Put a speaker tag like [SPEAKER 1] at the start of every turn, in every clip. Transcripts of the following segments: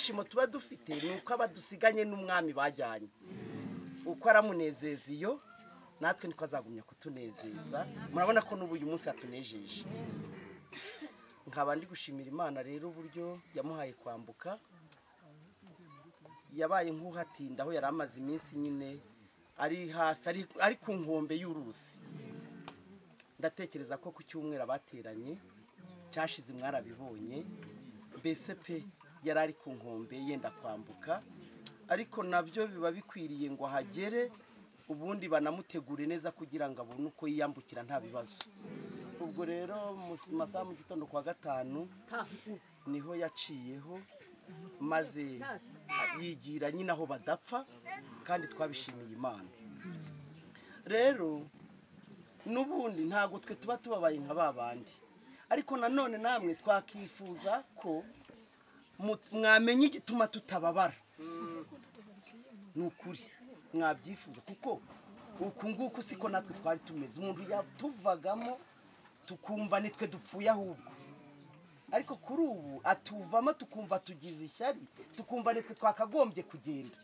[SPEAKER 1] ibyishimo tuba dufite ni uko abadusiganye n'umwami bajyanye uko aramunezeza iyo natwe niko azagumya kutunezeza murabona ko n'ubu uyu munsi yatunejeje nkaba ndi gushimira Imana rero uburyo yamuhaye kwambuka yabaye nk'uhatinda aho yari amaze iminsi nyine ari hafi ari ku nkombe y'uruzi ndatekereza ko ku cyumweru abateranye cyashize mwarabibonye mbese pe yari ari ku nkombe yenda kwambuka ariko nabyo biba bikwiriye ngo ahagere ubundi banamutegure neza kugira ngo abone uko yiyambukira nta bibazo ubwo rero mu masaha mu gitondo kwa gatanu niho yaciyeho maze yigira nyine aho badapfa kandi twabishimiye Imana rero n'ubundi ntabwo twe tuba tubabaye nka babandi ariko nanone namwe twakifuza ko mwamenye igituma tutababara n'ukuri mwabyifuza kuko uku nguku siko natwe twari tumeze umuntu yatuvagamo tukumva nitwe dupfuye ahubwo ariko kuri ubu atuvamo tukumva tugize ishyari tukumva nitwe twakagombye kugenda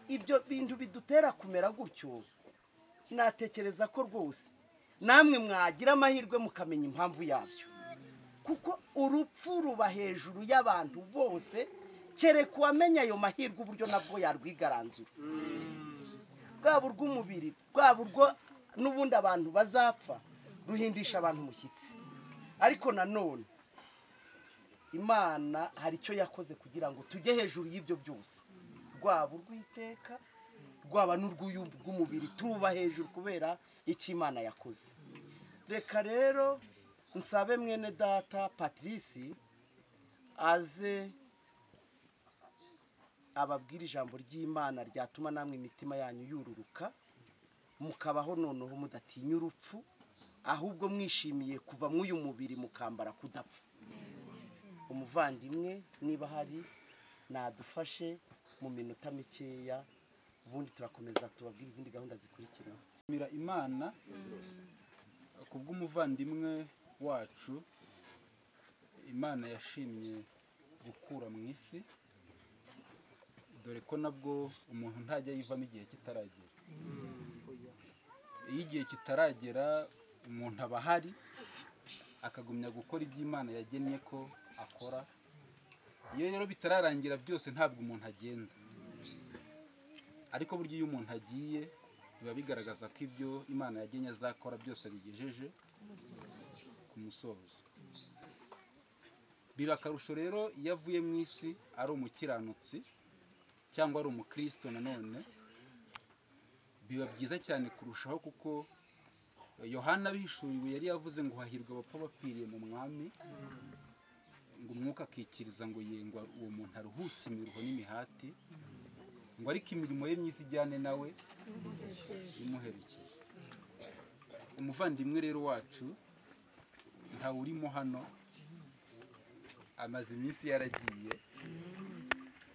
[SPEAKER 1] ibyo bintu bidutera kumera gutyo natekereza ko rwose namwe mwagira amahirwe mukamenya impamvu yabyo kuko urupfu ruba hejuru y'abantu bose kereka uwamenya ayo mahirwe uburyo nabwo yarwigaranzura bwaba urw'umubiri bwaba urwo n'ubundi abantu bazapfa ruhindisha abantu umushyitsi ariko nanone Imana hari icyo yakoze kugira ngo tujye hejuru y'ibyo byose rwaba urw'iteka rwaba n'urw'umubiri tuba hejuru kubera icyo Imana yakoze reka rero nsabe mwene data Patrice aze ababwira ijambo ry'Imana ryatuma namwe imitima yanyu yururuka mukabaho noneho mudatinya urupfu ahubwo mwishimiye kuva mw'uyu mubiri mukambara kudapfa umuvandimwe niba hari nadufashe mu minota mikeya ubundi turakomeza tubabwira izindi gahunda zikurikira
[SPEAKER 2] Imana kubw'umuvandimwe wacu Imana yashimye gukura mu isi dore ko nabwo umuntu ntajya yivamo igihe kitaragera iyo igihe kitaragera umuntu aba ahari akagumya gukora ibyo Imana yagennye ko akora iyo rero bitararangira byose ntabwo umuntu agenda ariko buryo iyo umuntu agiye biba bigaragaza ko ibyo Imana yagennye azakora byose bigejeje ku musozo biba akarusho rero iyo avuye mu isi ari umukiranutsi cyangwa ari umukristo nanone biba byiza cyane kurushaho kuko Yohana bihishuriwe yari yavuze ngo hahirwa abapfa bapfiriye mu Mwami ngo umwuka akikiriza ngo yengwa uwo muntu aruhuke imiruho n'imihati ngo ariko imirimo ye myiza ijyane nawe imuherekeje umuvandimwe rero wacu ntawe urimo hano amaze iminsi yaragiye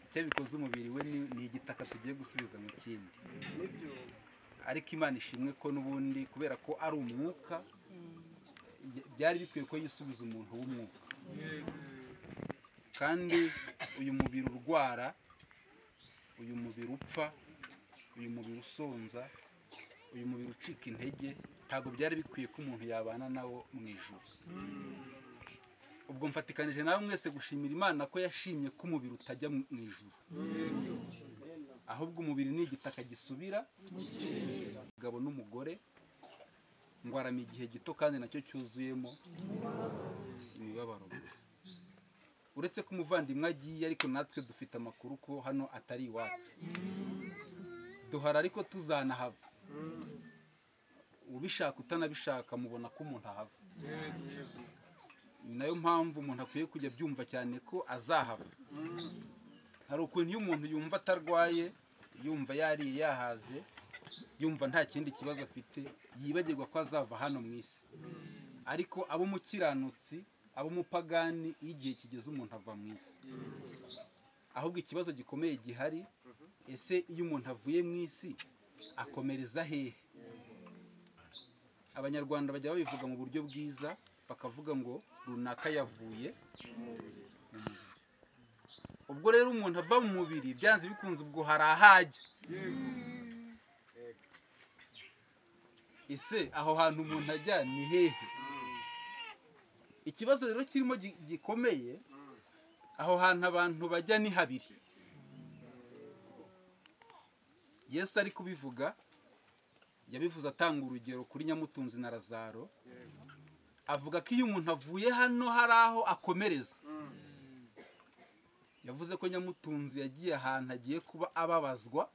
[SPEAKER 2] icyo bikoze umubiri we ni igitaka tugiye gusubiza mu kindi ariko Imana ishimwe ko n'ubundi kubera ko ari umwuka byari bikwiye ko yisubiza umuntu w'umwuka kandi uyu mubiri urwara uyu mubiri upfa uyu mubiri usonza uyu mubiri ucika intege ntabwo byari bikwiye ko umuntu yabana nawo mu ijuru ubwo mfatikanije nawe mwese gushimira Imana ko yashimye ko umubiri utajya mu ijuru ahubwo umubiri ni igitaka gisubira umugabo n'umugore ngo arame igihe gito kandi nacyo cyuzuyemo imibabaro gusa uretse ko umuvandimwe agiye ariko natwe dufite amakuru ko hano atari iwacu duhara ariko tuzanahava ubishaka utanabishaka mubona ko umuntu ahava nayo mpamvu umuntu akwiye kujya byumva cyane ko azahava hari ukuntu iyo umuntu yumva atarwaye yumva yariye yahaze yumva nta kindi kibazo afite yibagirwa ko azava hano mu isi ariko abo mukiranutsi abo mupagani igihe kigeze umuntu ava mu isi ahubwo ikibazo gikomeye gihari ese iyo umuntu avuye mu isi akomereza hehe abanyarwanda bajya babivuga mu buryo bwiza bakavuga ngo runaka yavuye ubwo rero umuntu ava mu mubiri byanze bikunze ubwo hari ahajya. Ese aho hantu umuntu ajya ni hehe? Ikibazo rero kirimo gikomeye, aho hantu abantu bajya ni habiri. Yesu ari kubivuga, yabivuze atanga urugero kuri Nyamutunzi na Lazaro, avuga ko iyo umuntu avuye hano hari aho akomereza. Yavuze ko Nyamutunzi yagiye ahantu agiye kuba ababazwa,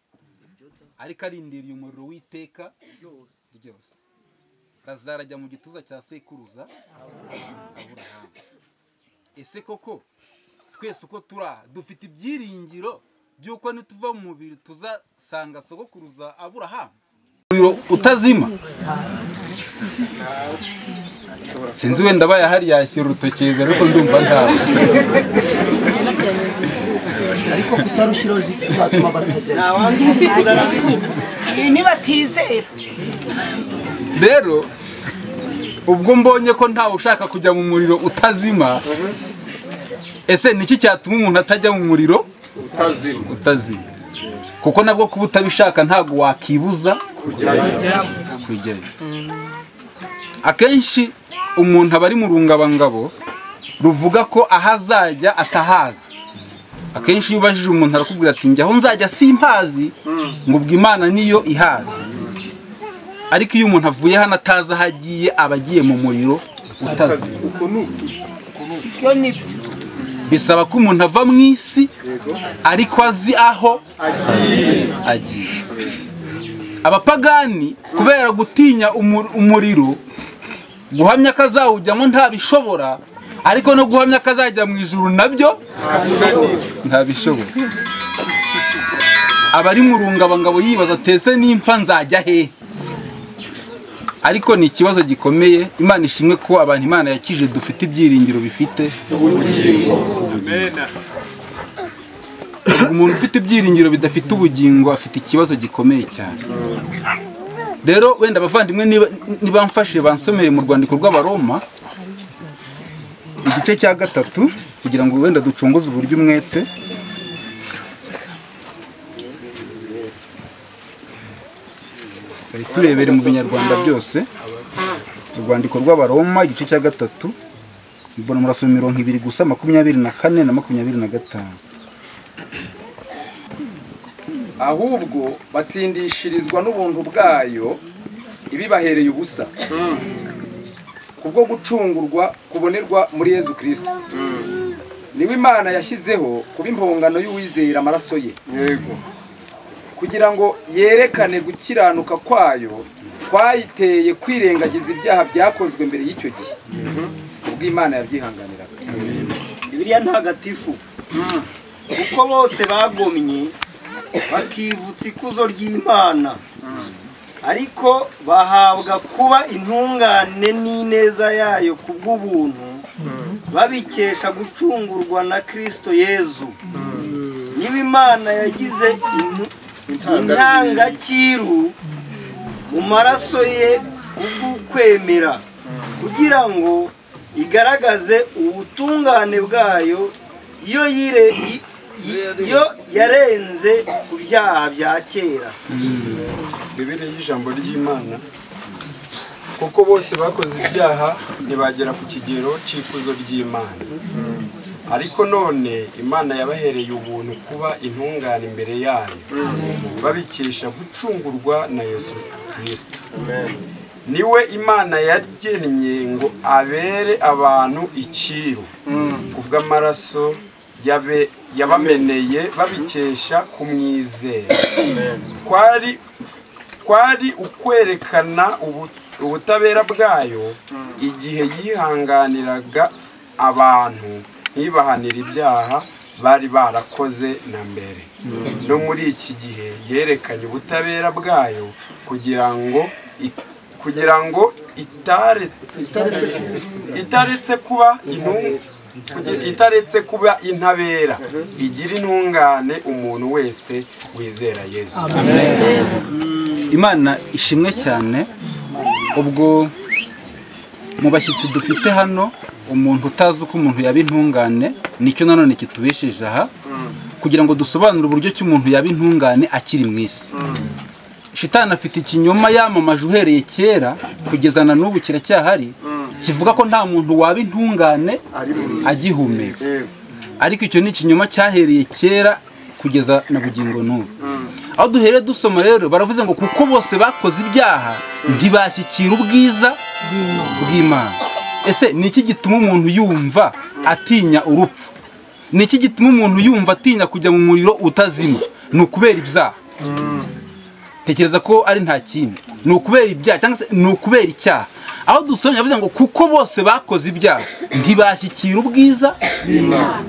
[SPEAKER 2] ariko arindiriye umuriro w'iteka ryose. Lazaro ajya mu gituza cya sekuruza Aburahamu. Ese koko twese uko turi dufite ibyiringiro by'uko nituva mu mubiri tuzasanga sogokuruza Aburahamu? Umuriro utazima. Sinzi wenda bayahari yashyira urutokeza ariko ndumva ntawe.
[SPEAKER 1] ariko kutarushiraho zituma bategera
[SPEAKER 3] nibatizera.
[SPEAKER 2] Rero ubwo mbonye ko ntawe ushaka kujya mu muriro utazima, ese niki cyatuma umuntu atajya mu muriro utazima? Kuko nabwo kuba utabishaka ntago wakibuza kujyayo. Akenshi umuntu aba ari mu rungabangabo ruvuga ko ahazajya atahazi. Akenshi iyo ubajije umuntu arakubwira ati njya aho nzajya simpazi, ngo bw'Imana niyo ihazi. Ariko iyo umuntu avuye hano atazi aho agiye, aba agiye mu muriro utazima. Bisaba ko umuntu ava mu isi ariko azi aho agiye. Abapagani kubera gutinya umuriro, guhamya ko azawujyamo ntabishobora, ariko no guhamya ko azajya mu ijuru nabyo ntabishobora. Abari mu rungabangabo yibaza tese nimpfa nzajya hehe? Ariko ni ikibazo gikomeye. Imana ishimwe ko abantu Imana yakije dufite ibyiringiro bifite ubugingo. Amen. Umuntu ufite ibyiringiro bidafite ubugingo afite ikibazo gikomeye cyane. Rero wenda abavandimwe niba mfashe bansomere mu rwandiko rw'Abaroma igice cya 3 kugira ngo wenda ducunguze uburyo umwete. Turebere mu binyarwanda byose. Urwandiko rw'Abaroma igice cya 3 mbona murasoma 2 gusa 24 na 25.
[SPEAKER 4] Ahubwo batsindishirizwa n'ubuntu bwayo ibibahereye ubusa, kubwo gucungurwa kubonerwa muri Yesu Kristo. Niwe Imana yashyizeho kuba impongano y'uwizera amaraso ye, kugira ngo yerekane gukiranuka kwayo kwayiteye kwirengagiza ibyaha byakozwe mbere y'icyo gihe, ubwo Imana yabyihanganiraga.
[SPEAKER 3] Bibiliya ntagatifu kuko bose bagomye bakivutsa ikuzo ry'Imana, ariko bahabwa kuba intungane n'ineza yayo kubw'ubuntu, babikesha gucungurwa na Kristo Yesu. Niwe Imana yagize intangakiru mu maraso ye kubw'ukwemera, kugira ngo igaragaze ubutungane bwayo iyo yarenze ku byaha bya kera.
[SPEAKER 5] Bibiliya y'ijambo ry'Imana. Kuko bose bakoze ibyaha ntibagera ku kigero cy'ikuzo ry'Imana, ariko none Imana yabahereye ubuntu kuba intungane imbere yayo, babikesha gucungurwa na Yesu Kristo. Niwe Imana yagennye ngo abere abantu icyiru kubw'amaraso yabameneye, babikesha kumwizera. Kwari ukwerekana ubutabera bwayo igihe yihanganiraga abantu ntibahanira ibyaha bari barakoze na mbere. No muri iki gihe yerekanye ubutabera bwayo kugira ngo itaretse kuba intabera, igira intungane umuntu wese wizera Yesu.
[SPEAKER 2] Imana ishimwe cyane. Ubwo mu bashyitsi dufite hano umuntu utazi uko umuntu yaba intungane nicyo nanone kitubesheje aha kugira ngo dusobanure uburyo ki umuntu yaba intungane akiri mu isi. Shitani afite ikinyoma yamamaje uhereye kera kugeza na n'ubu kiracyahari kivuga ko nta muntu waba intungane agihumeka, ariko icyo ni ikinyoma cyahereye kera kugeza na bugingo n'ubu. Aho duhereye dusoma rero baravuze ngo kuko bose bakoze ibyaha ntibashyikira ubwiza bw'Imana. Ese ni iki gituma umuntu yumva atinya urupfu? Ni iki gituma umuntu yumva atinya kujya mu muriro utazima? Ni ukubera ibyaha. Tekereza ko ari nta kindi, ni ukubera ibyaha cyangwa se ni ukubera icyaha. Aho dusomye yavuze ngo kuko bose bakoze ibyaha ntibashyikira ubwiza bw'Imana.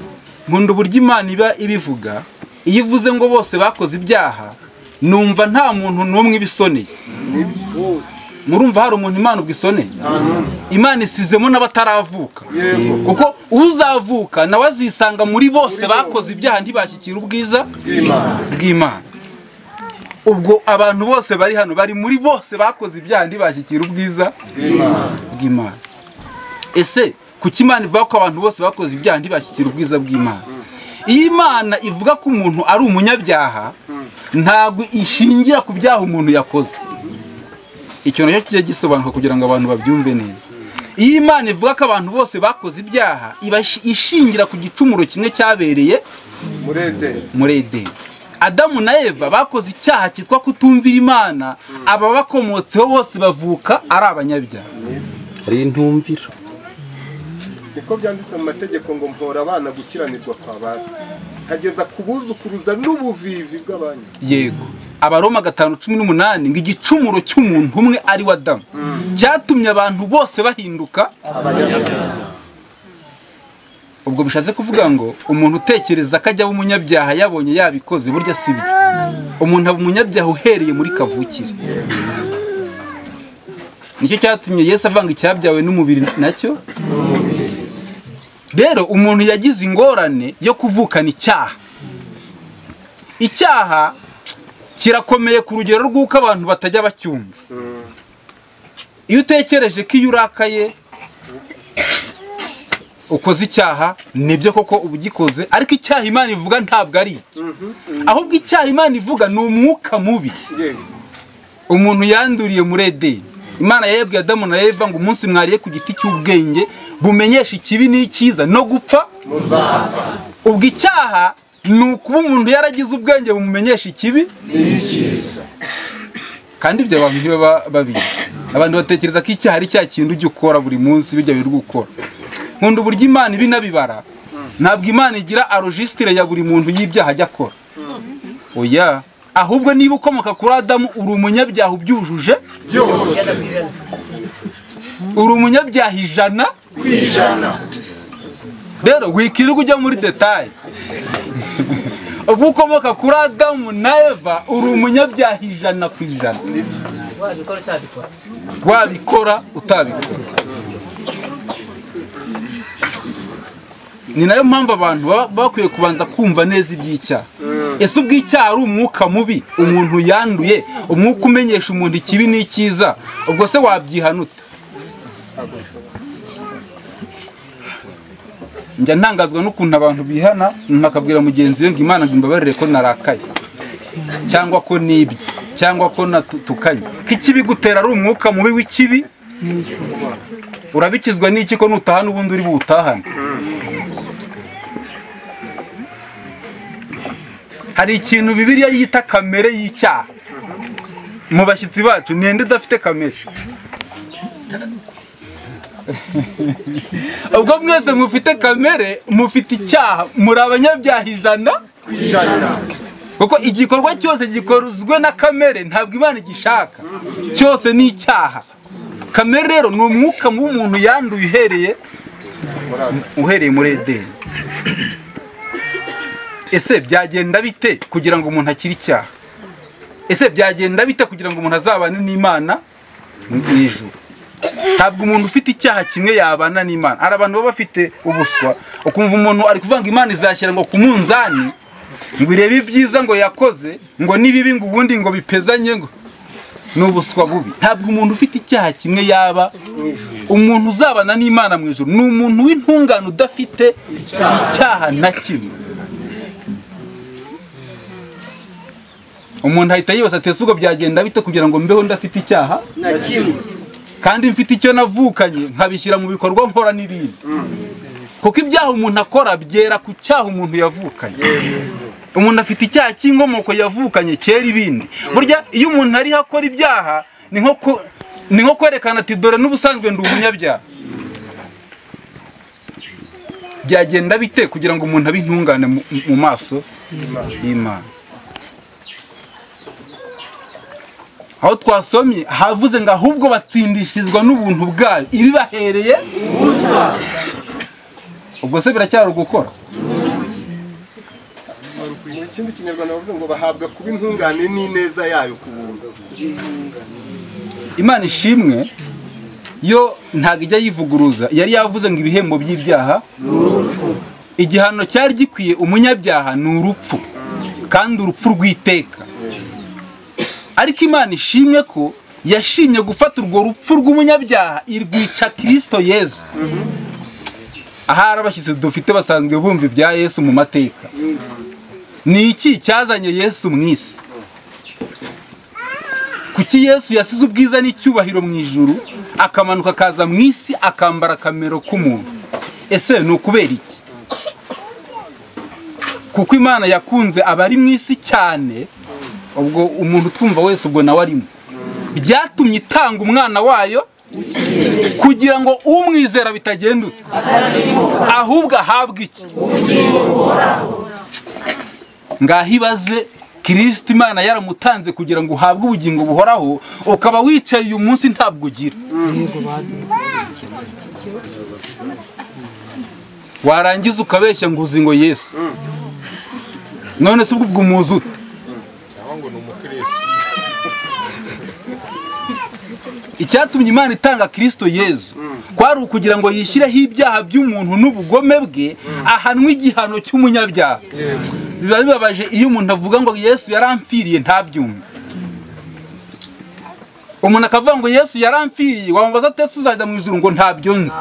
[SPEAKER 2] Nkunda uburyo Imana iba ibivuga, iyo ivuze ngo bose bakoze ibyaha numva nta muntu n'umwe ibisoneye. Murumva hari umuntu Imana ubwisoneye? Imana isizemo n'abataravuka, kuko uzavuka nawe azisanga muri bose bakoze ibyaha ntibashyikira ubwiza bw'Imana. Ubwo abantu bose bari hano bari muri bose bakoze ibyaha ntibashyikira ubwiza bw'Imana. Ese kuki Imana ivuga ko abantu bose bakoze ibyaha ntibashyikira ubwiza bw'Imana? Iyo Imana ivuga ko umuntu ari umunyabyaha ntabwo ishingira ku byaha umuntu yakoze. Icyo nacyo kijya gisobanuka kugira ngo abantu babyumve neza. Iyo Imana ivuga ko abantu bose bakoze ibyaha iba ishingira ku gicumuro kimwe cyabereye muri Edeni. Adamu na Eva bakoze icyaha cyitwa kutumvira Imana, aba bakomotseho bose bavuka ari abanyabyaha. Ari intumvira.
[SPEAKER 6] Niko byanditse mu mategeko ngo mpora abana gukiranirwa kwa base, hageza kubuzukuruza n'ubuvivi bw'abandi.
[SPEAKER 2] Yego. Abaroma 5:18 ngo igicumuro cy'umuntu umwe ari wa Adamu cyatumye abantu bose bahinduka abanyabyaha. Ubwo bishatse kuvuga ngo umuntu utekereza ko ajya umunyabyaha yabonye yabikoze burya si byo. Umuntu aba umunyabyaha uhereye muri kavukire. Nicyo cyatumye Yesu avanga icyabyawe n'umubiri nacyo. Rero umuntu yagize ingorane yo kuvukana icyaha. Icyaha kirakomeye ku rugero rw'uko abantu batajya bacyumva. Iyo utekereje ko iyo urakaye ukoze icyaha nibyo koko ubugikoze, ariko icyaha Imana ivuga ntabwo ari ahubwo icyaha Imana ivuga ni umwuka mubi umuntu yanduriye muri Edeni. Imana yabwiye Adamu na Eva ngo umunsi mwariye ku giti cy'ubwenge bumenyesha ikibi n'icyiza no gupfa muzapfa. Ubwo icyaha ni ukuba umuntu yaragize ubwenge bumumenyesha ikibi n'icyiza, kandi ibyo abantu ntibaba babizi. Abantu batekereza ko icyaha ari cya kintu ujya ukora buri munsi bijya biri gukora. Nkunda uburyo Imana ibinabibara, ntabwo Imana igira arogistire ya buri muntu y'ibyaha ajya akora. Oya, ahubwo niba ukomoka kuri Adamu uri umunyabyaha ubyujuje byose, uri umunyabyaha 100%. Rero wikirirwa ujya muri detail. Ubwo ukomoka kuri Adamu na Eva uri umunyabyaha 100%. Wabikora utabikora. Ni nayo mpamvu abantu bakwiye kubanza kumva neza iby'icyaha. Ese ubw'icyaha ari umwuka mubi umuntu yanduye, umwuka umenyesha umuntu ikibi n'icyiza, ubwo se wabyihanuta? Njya ntangazwa n'ukuntu abantu bihana nakabwira mugenzi we ngo Imana imbabarire ko narakaye cyangwa ko nibye cyangwa ko natukanye. Kikibi gutera ari umwuka mubi w'ikibi, urabikizwa n'iki ko nutahana ubundi uri butahana? Hari ikintu Bibiliya yita kamere y'icyaha. Mu bashyitsi bacu ninde udafite kamere? Ubwo mwese mufite kamere, mufite icyaha, muri abanyabyaha 100%. Kuko igikorwa cyose gikoruzwe na kamere ntabwo Imana igishaka, cyose ni icyaha. Kamere rero ni umwuka mu muntu yanduye uhereye muri Edeni. Ese byagenda bite kugira ngo umuntu akire icyaha? Ese byagenda bite kugira ngo umuntu azabane n'Imana mu ijuru? Ntabwo umuntu ufite icyaha kimwe yabana n'Imana. Hari abantu baba bafite ubuswa, ukumva umuntu ari kuvuga ngo Imana izashyira ngo ku munzani ngo irebe ibyiza ngo yakoze ngo nibibi ngo ubundi ngo bipezanye ngo n'ubuswa bubi. Ntabwo umuntu ufite icyaha kimwe yaba umuntu uzabana n'Imana mu ijuru, ni umuntu w'intungane udafite icyaha na kimwe. Umuntu ahita yibaza ati ubwo byagenda bite kugira ngo mbeho ndafite icyaha
[SPEAKER 3] na kimwe
[SPEAKER 2] kandi mfite icyo navukanye nkabishyira mu bikorwa nkora n'ibindi. Kuko ibyaha umuntu akora byera ku cyaha umuntu yavukanye. Umuntu afite icyaha cy'inkomoko yavukanye cyera ibindi. Burya iyo umuntu ari akora ibyaha ni nko kwerekana ati dore n'ubusanzwe ndi umunyabyaha. Byagenda bite kugira ngo umuntu abe intungane mu maso y'Imana? Aho twasomye havuze ngo ahubwo batsindishirizwa n'ubuntu bwayo ibibahereye ubusa. Ubwo se biracyari gukora?
[SPEAKER 6] Ikindi kinyarwanda bavuze ngo bahabwa kuba intungane n'ineza yayo ku buntu.
[SPEAKER 2] Imana ishimwe yo ntago ijya yivuguruza. Yari yavuze ngo ibihembo by'ibyaha n'urupfu. Igihano cyari gikwiye umunyabyaha ni urupfu, kandi urupfu rw'iteka. Ariko Imana ishimwe ko yashimye gufata urwo rupfu rw'umunyabyaha irwica Kristo Yesu. Ahari abashyitsi dufite basanzwe bumva ibya Yesu mu mateka. Ni iki cyazanye Yesu mu isi? Kuki Yesu yasize ubwiza n'icyubahiro mu ijuru akamanuka akaza mu isi akambara kamero k'umuntu? Ese ni ukubera iki? Kuko Imana yakunze abari mu isi cyane, ubwo umuntu twumva wese ubwo nawe arimo. Byatumye itanga umwana wayo kugira ngo umwizera bitagenda ahubwo ahabwe iki? Ngaho ibaze Kristo Imana yaramutanze kugira ngo uhabwe ubugingo buhoraho, ukaba wicaye uyu munsi ntabwo ugira. Warangiza ukabeshya ngo uzi ngo Yesu. None se ubwo umuzi ute? Icyatumye Imana itanga Kristo Yesu kwari ukugira ngo yishyireho ibyaha by'umuntu n'ubugome bwe, ahanwe igihano cy'umunyabyaha. Biba bibabaje iyo umuntu avuga ngo Yesu yarampfiriye ntabyumve. Umuntu akavuga ngo Yesu yarampfiriye, wamubaza ati ese uzajya mu ijuru ngo ntabyo nzi.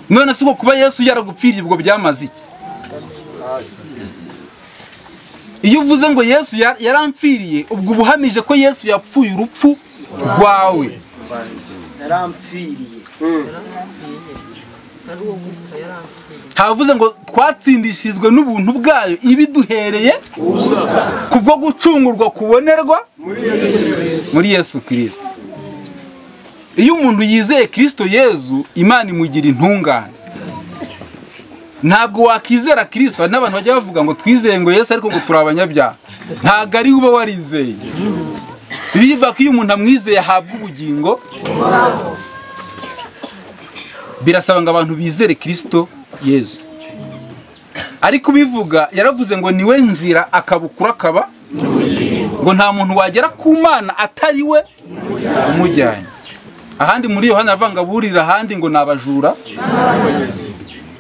[SPEAKER 2] None se kuba Yesu yaragupfiriye ubwo byamaze iki? Iyo uvuze ngo Yesu yarampfiriye, ubwo ubuhamije ko Yesu yapfuye urupfu rwawe.
[SPEAKER 3] yarampfiriye.
[SPEAKER 2] Havuze ngo twatsindishirizwe n'ubuntu bwayo ibiduhereye kubwo gucungurwa kubonerwa muri Yesu Kristo. Iyo umuntu yizeye Kristo Yesu, Imana imugira intungane. Ntabwo wakizera Kristo. N'abantu bajya bavuga ngo twizeye ngo Yesu ariko ngo turi abanyabyaha. Ntabwo ari uba warizeye. Bivuga ko iyo umuntu amwizeye ahabwa ubugingo. Birasaba ngo abantu bizere Kristo Yesu. Ariko bivuga yaravuze ngo niwe nzira akabukura akaba, ngo nta muntu wagera ku Mana atari we umujyanye. Ahandi muri Yohana avanga burira ahandi ngo nabajura.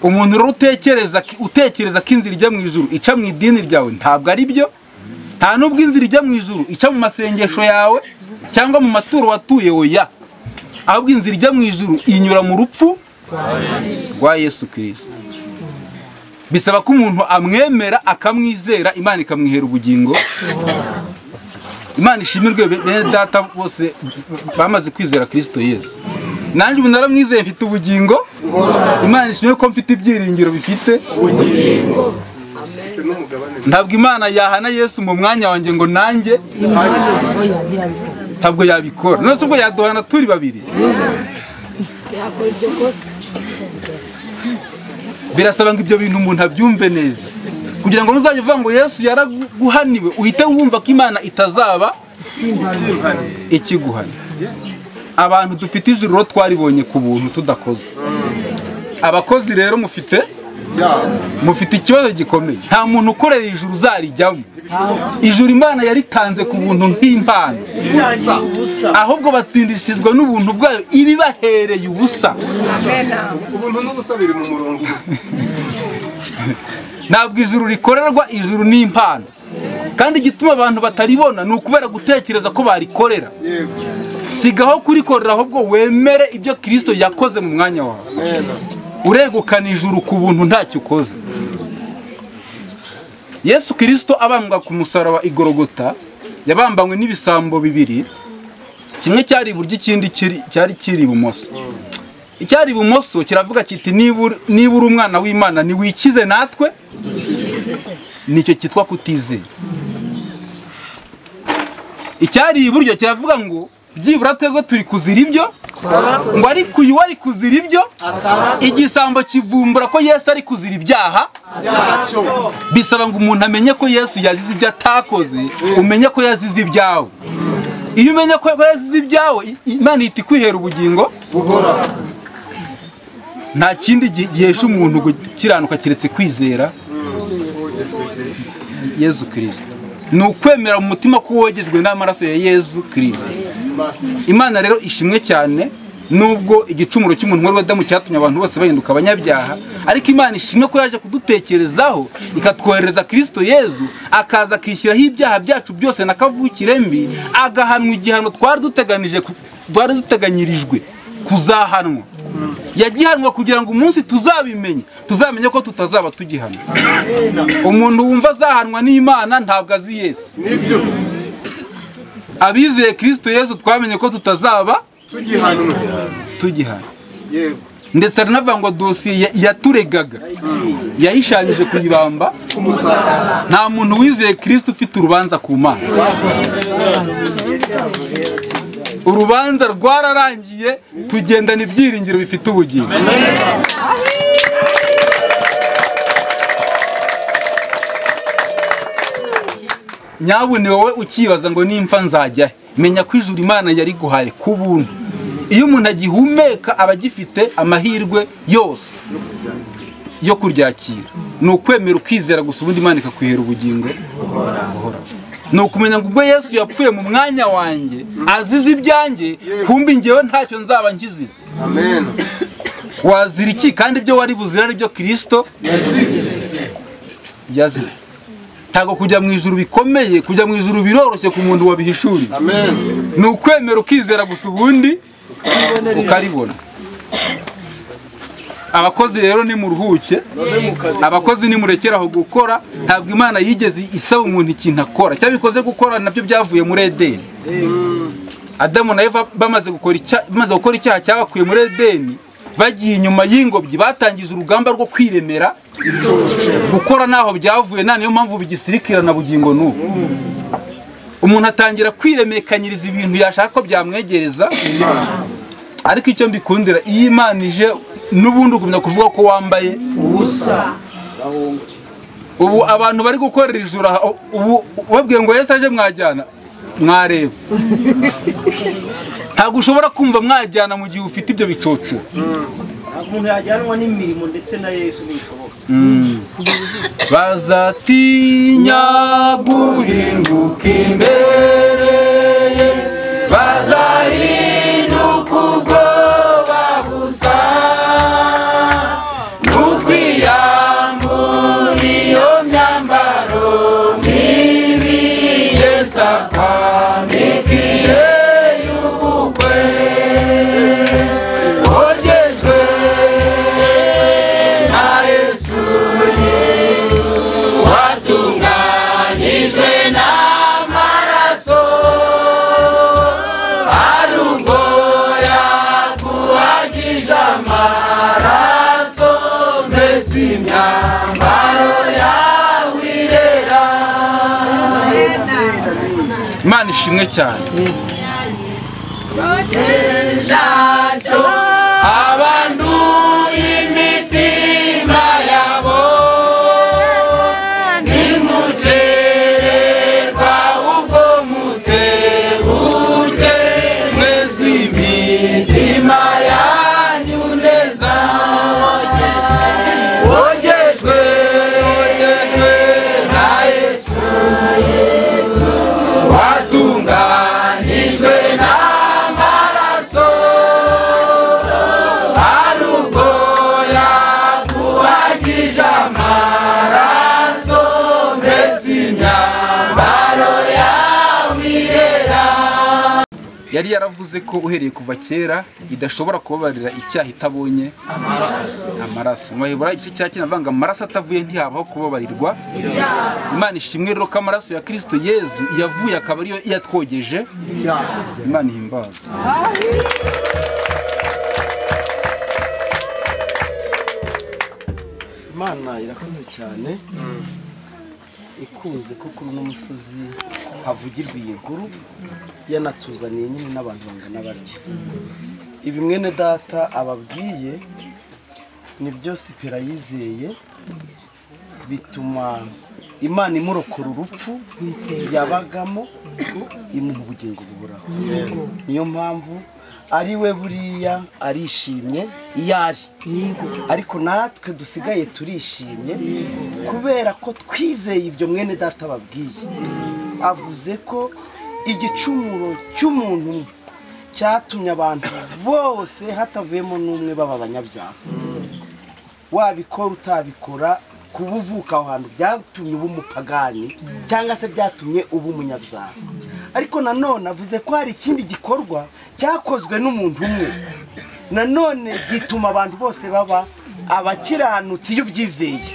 [SPEAKER 2] Umuntu rero utekereza ko inzira ijya mu ijuru ica mu idini ryawe ntabwo ari byo. Nta nubwo inzira ijya mu ijuru ica mu masengesho yawe cyangwa mu maturo watuye oya. Ahubwo inzira ijya mu ijuru inyura mu rupfu rwa Yesu Kristo. Bisaba ko umuntu amwemera akamwizera, Imana ikamwihera ubugingo. Imana ishimirwe bene data bose bamaze kwizera Kristo Yesu. Nanjye ubu naramwizeye mfite ubugingo. Imana ishimwe ko mfite ibyiringiro bifite ubugingo. Ntabwo Imana yahana Yesu mu mwanya wanjye ngo nanjye ntabwo yabikora. None ubwo yaduhana turi babiri. Birasaba ngo ibyo bintu umuntu abyumve neza, kugira ngo nuzajye uvuga ngo Yesu yaraguhaniwe uhite wumva ko Imana itazaba ikiguhana. Abantu dufite ijuru twaribonye ku buntu tudakoze. Abakozi rero mufite ikibazo gikomeye. Nta muntu ukorera ijuru uzarijyamo. Ijuru Imana yaritanze ku buntu nk'impano, ahubwo batsindishizwa n'ubuntu bwayo ibibahereye ubusa.
[SPEAKER 6] Ubuntu n'ubusa biri mu murongo.
[SPEAKER 2] Ntabwo ijuru rikorerwa, ijuru ni impano. kandi igituma abantu bataribona ni ukubera gutekereza ko barikorera. Sigaho kurikorera, ahubwo wemere ibyo Kristo yakoze mu mwanya wawe. Uregukana ijuru ku buntu ntacyo ukoze. Yesu Kristo abambwa ku musaraba Igorogota, yabambanywe n'ibisambo bibiri, kimwe cyari iburyo ikindi cyari kiri ibumoso. Icyari ibumoso kiravuga kiti nibura umwana w'Imana niwikize natwe, nicyo kitwa kutizera. Icyari iburyo kiravuga ngo byibura twebwe turi kuzira ibyo, ngo ariko uyu wari kuzira ibyo, igisambo kivumbura ko Yesu ari kuzira ibyaha. Bisaba ngo umuntu amenye ko Yesu yazize ibyo atakoze, umenye ko yazize ibyawe. Iyo umenye ko yazize ibyawe, Imana ihita ikwihera ubugingo buhora. Nta kindi gihesha umuntu gukiranuka kiretse kwizera Yesu Kristo. Ni ukwemera mu mutima ko wogejwe n'amaraso ya Yesu Kristo. Imana rero ishimwe cyane, nubwo igicumuro cy'umuntu wari wadamu cyatumye abantu bose bahinduka abanyabyaha, ariko Imana ishimwe ko yaje kudutekerezaho ikatwohereza Kristo Yesu, akaza akishyiraho ibyaha byacu byose na kavukire mbi, agahanwa igihano twari duteganyirijwe kuzahanwa. Yagihanwa kugira ngo umunsi tuzamenye ko tutazaba tugihanwa. Umuntu wumva azahanwa n'Imana ntabwo azi Yesu.
[SPEAKER 6] Nibyo.
[SPEAKER 2] Abizeye Kristo Yesu twamenye ko tutazaba tugihanwa.
[SPEAKER 6] Yego.
[SPEAKER 2] Ndetse aranavuga ngo dosiye yaturegaga yayishanyije kuyibamba. Nta muntu wizeye Kristo ufite urubanza ku Mana. Urubanza rwararangiye, tugendana ibyiringiro bifite ubugingo. Nyabune wowe ukibaza ngo nimpfa nzajya, menya ko ijuru Imana yari guhaye ku buntu. Iyo umuntu agihumeka aba agifite amahirwe yose yo kuryakira. Ni ukwemera ukizera gusa, ubundi Imana ikakwihera ubugingo buhora. Ni ukumenya ngo ubwo Yesu yapfuye mu mwanya wanjye azize ibyanjye, kumbi njyewe ntacyo nzaba nkizize.
[SPEAKER 6] Amen.
[SPEAKER 2] Wazira iki kandi ibyo wari buzira ari byo Kristo yazize? Ntago kujya mu ijuru bikomeye, kujya mu ijuru biroroshye ku muntu wabihishuriye.
[SPEAKER 6] Amen.
[SPEAKER 2] Ni ukwemera ukizera gusa, ubundi ukaribona. Abakozi rero ni muruhuke, abakozi ni murekeraho gukora. Ntabwo Imana yigeze isaba umuntu ikintu akora, cyabikoze gukora nabyo byavuye muri Edeni. Adamu na Eva bamaze gukora icyaha cyabakuye muri Edeni, bagiye inyuma y'ingobyi, batangije urugamba rwo kwiremera gukora. Naho byavuye, niyo mpamvu bigisirikirana bugingo n'ubu. Umuntu atangira kwiremekanyiriza ibintu yashaka ko byamwegereza ariko icyo mbikundira, iyo Imana ije n'ubundi ugumya kuvuga ko wambaye ubusa. Ubu abantu bari gukorera ijuru, ubu babwiye ngo Yesu aje mwajyana, mwareba. Ntabwo ushobora kumva mwajyana mu gihe ufite ibyo bicocero.
[SPEAKER 3] Umuntu yajyanwa n'imirimo ndetse na Yesu nishoboka.
[SPEAKER 2] Bazatinya guhinduka imbere ye, bazahinduka ubwoba busa, n'ukwiyambura iyo myambaro mibi Yesu akwamikiye y'ubukwe. Wogejwe na Yesu, watunganijwe n'amaraso, Aruta yaguhagije amaraso, mbese imyambaro yawe irera. Imana ishimwe cyane. Abantu imitima yabo nimucererwa, ubwo mutebuke, mwese imitima yanyu neza. Wogejwe na Yesu, watunganijwe n'amaraso, yari yaravuze ko uhereye kuva kera idashobora kubabarira icyaha itabonye amaraso. Mu Baheburayo igice cya 9 avanga amaraso atavuye ntihabaho kubabarirwa. Imana ishimwe rero ko amaraso ya Kristo Yesu yavuye akaba ariyo yatwogeje. Imana ihimbaza.
[SPEAKER 1] Imana irakoze cyane, ikunze ko kuri uno musozi havugirwa iyi nkuru, yanatuzaniye nyine n'abantu bangana barya. Ibi mwene data ababwiye nibyo Sipera yizeye, bituma Imana imurokora urupfu yabagamo, imuha ubugingo buhoraho. Niyo mpamvu ari we buriya arishimye iyo ari, ariko natwe dusigaye turishimye kubera ko twizeye ibyo mwene data babwiye. Avuze ko igicumuro cy'umuntu cyatumye abantu bose hatavuyemo n'umwe baba abanyabyaha. Wabikora utabikora, kuba uvuka aho hantu byatumye uba umupagani cyangwa se byatumye uba umunyabyaha. Ariko nanone avuze ko hari ikindi gikorwa cyakozwe n'umuntu umwe, nanone gituma abantu bose baba abakiranutsi iyo ubyizeye.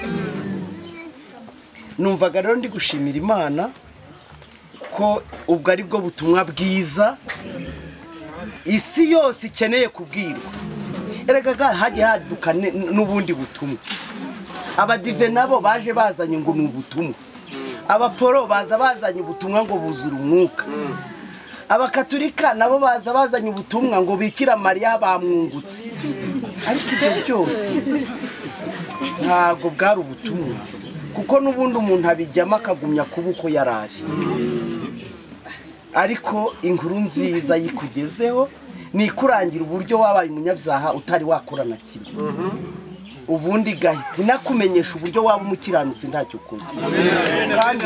[SPEAKER 1] Numvaga rero ndi gushimira Imana ko ubwo ari bwo butumwa bwiza isi yose ikeneye kubwirwa. Erega hagiye haduka n'ubundi butumwa. Abadive nabo baje bazanye ngo ni ubutumwa. Abaporo baza bazanye ubutumwa ngo buzura umwuka. Abakatolika nabo baza bazanye ubutumwa ngo Bikira Mariya bamwungutse. Ariko ibyo byose ntabwo bwari ubutumwa, kuko n'ubundi umuntu abijyamo akagumya kuba uko yaraje. Ariko inkuru nziza yikugezeho ni kurangira uburyo wabaye umunyabyaha utari wakora na kimwe, ubundi gahita inakumenyesha uburyo waba umukiranutsi ntacyo ukoze. Kandi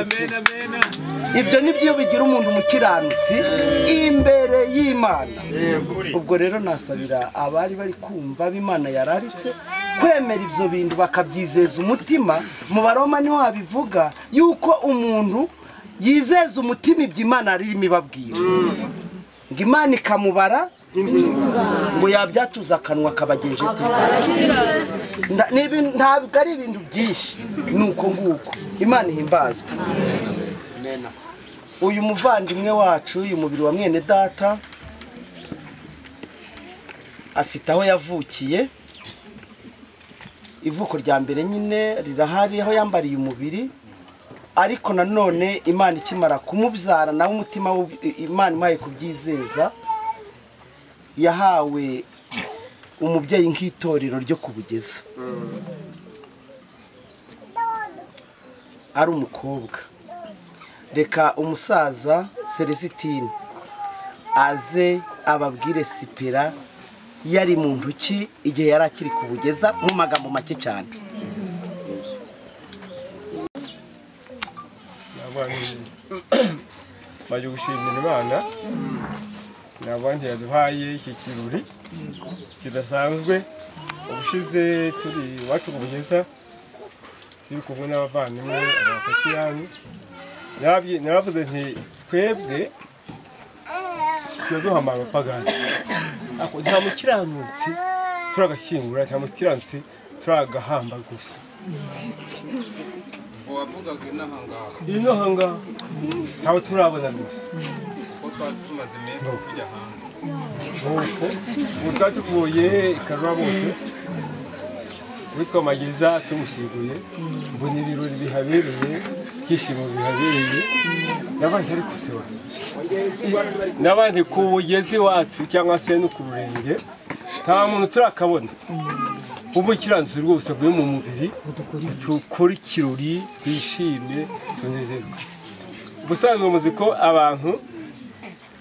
[SPEAKER 1] ibyo nibyo bigira umuntu umukiranutsi imbere y'Imana. Ubwo rero nasabira abari bari kumva b'Imana yararitse kwemera ibyo bintu bakabyizeza umutima. Mu Baroma niho habivuga yuko umuntu yizeza umutima ibyo Imana arimo ibabwira, ngo Imana ikamubara ngo yabyatuza akanwa kabageje ntabwo ari ibintu byinshi, nuko nguko. Imana ihimbazwe. Uyu muvandimwe wacu, uyu mubiri wa mwene data, afite aho yavukiye. Ivuko rya mbere nyine rirahari aho yambariye umubiri, ariko nanone Imana ikimara kumubyara nawe umutima Imana imaye kubyizeza, yahawe umubyeyi nk'itorero ryo kubugeza. Ari umukobwa. Reka umusaza Celestine aze ababwire Sipera yari mu ntoki igihe yari akiri kubugeza, mu magambo make cyane.
[SPEAKER 7] Baje gushimira Imana n'abandi yaduhaye iki kirori kidasanzwe. Ubushize turi iwacu kubugeza, turi kumwe n'abavandimwe abakasiyani, naravuze nti twebwe tuduha amapagani, ako nta mukiranutsi turagashyingura, nta mukiranutsi turagahamba gusa.
[SPEAKER 2] wavugaga
[SPEAKER 7] inahanga ntawe turabona gusa
[SPEAKER 2] ko twatumaze meza kujya hanze.
[SPEAKER 7] nuko utatuvuye ikarura bose witwa Magiza tumushyiguye, mbona ibirori bihabereye, byishimo bihabereye, n'abandi ari kusewa n'abandi ku bugezi wacu cyangwa se no ku rurenge, nta muntu turakabona umukiranutsi rwose avuye mu mubiri, tukora ikirori twishime tunezerwe. Ubusanzwe muzi ko abantu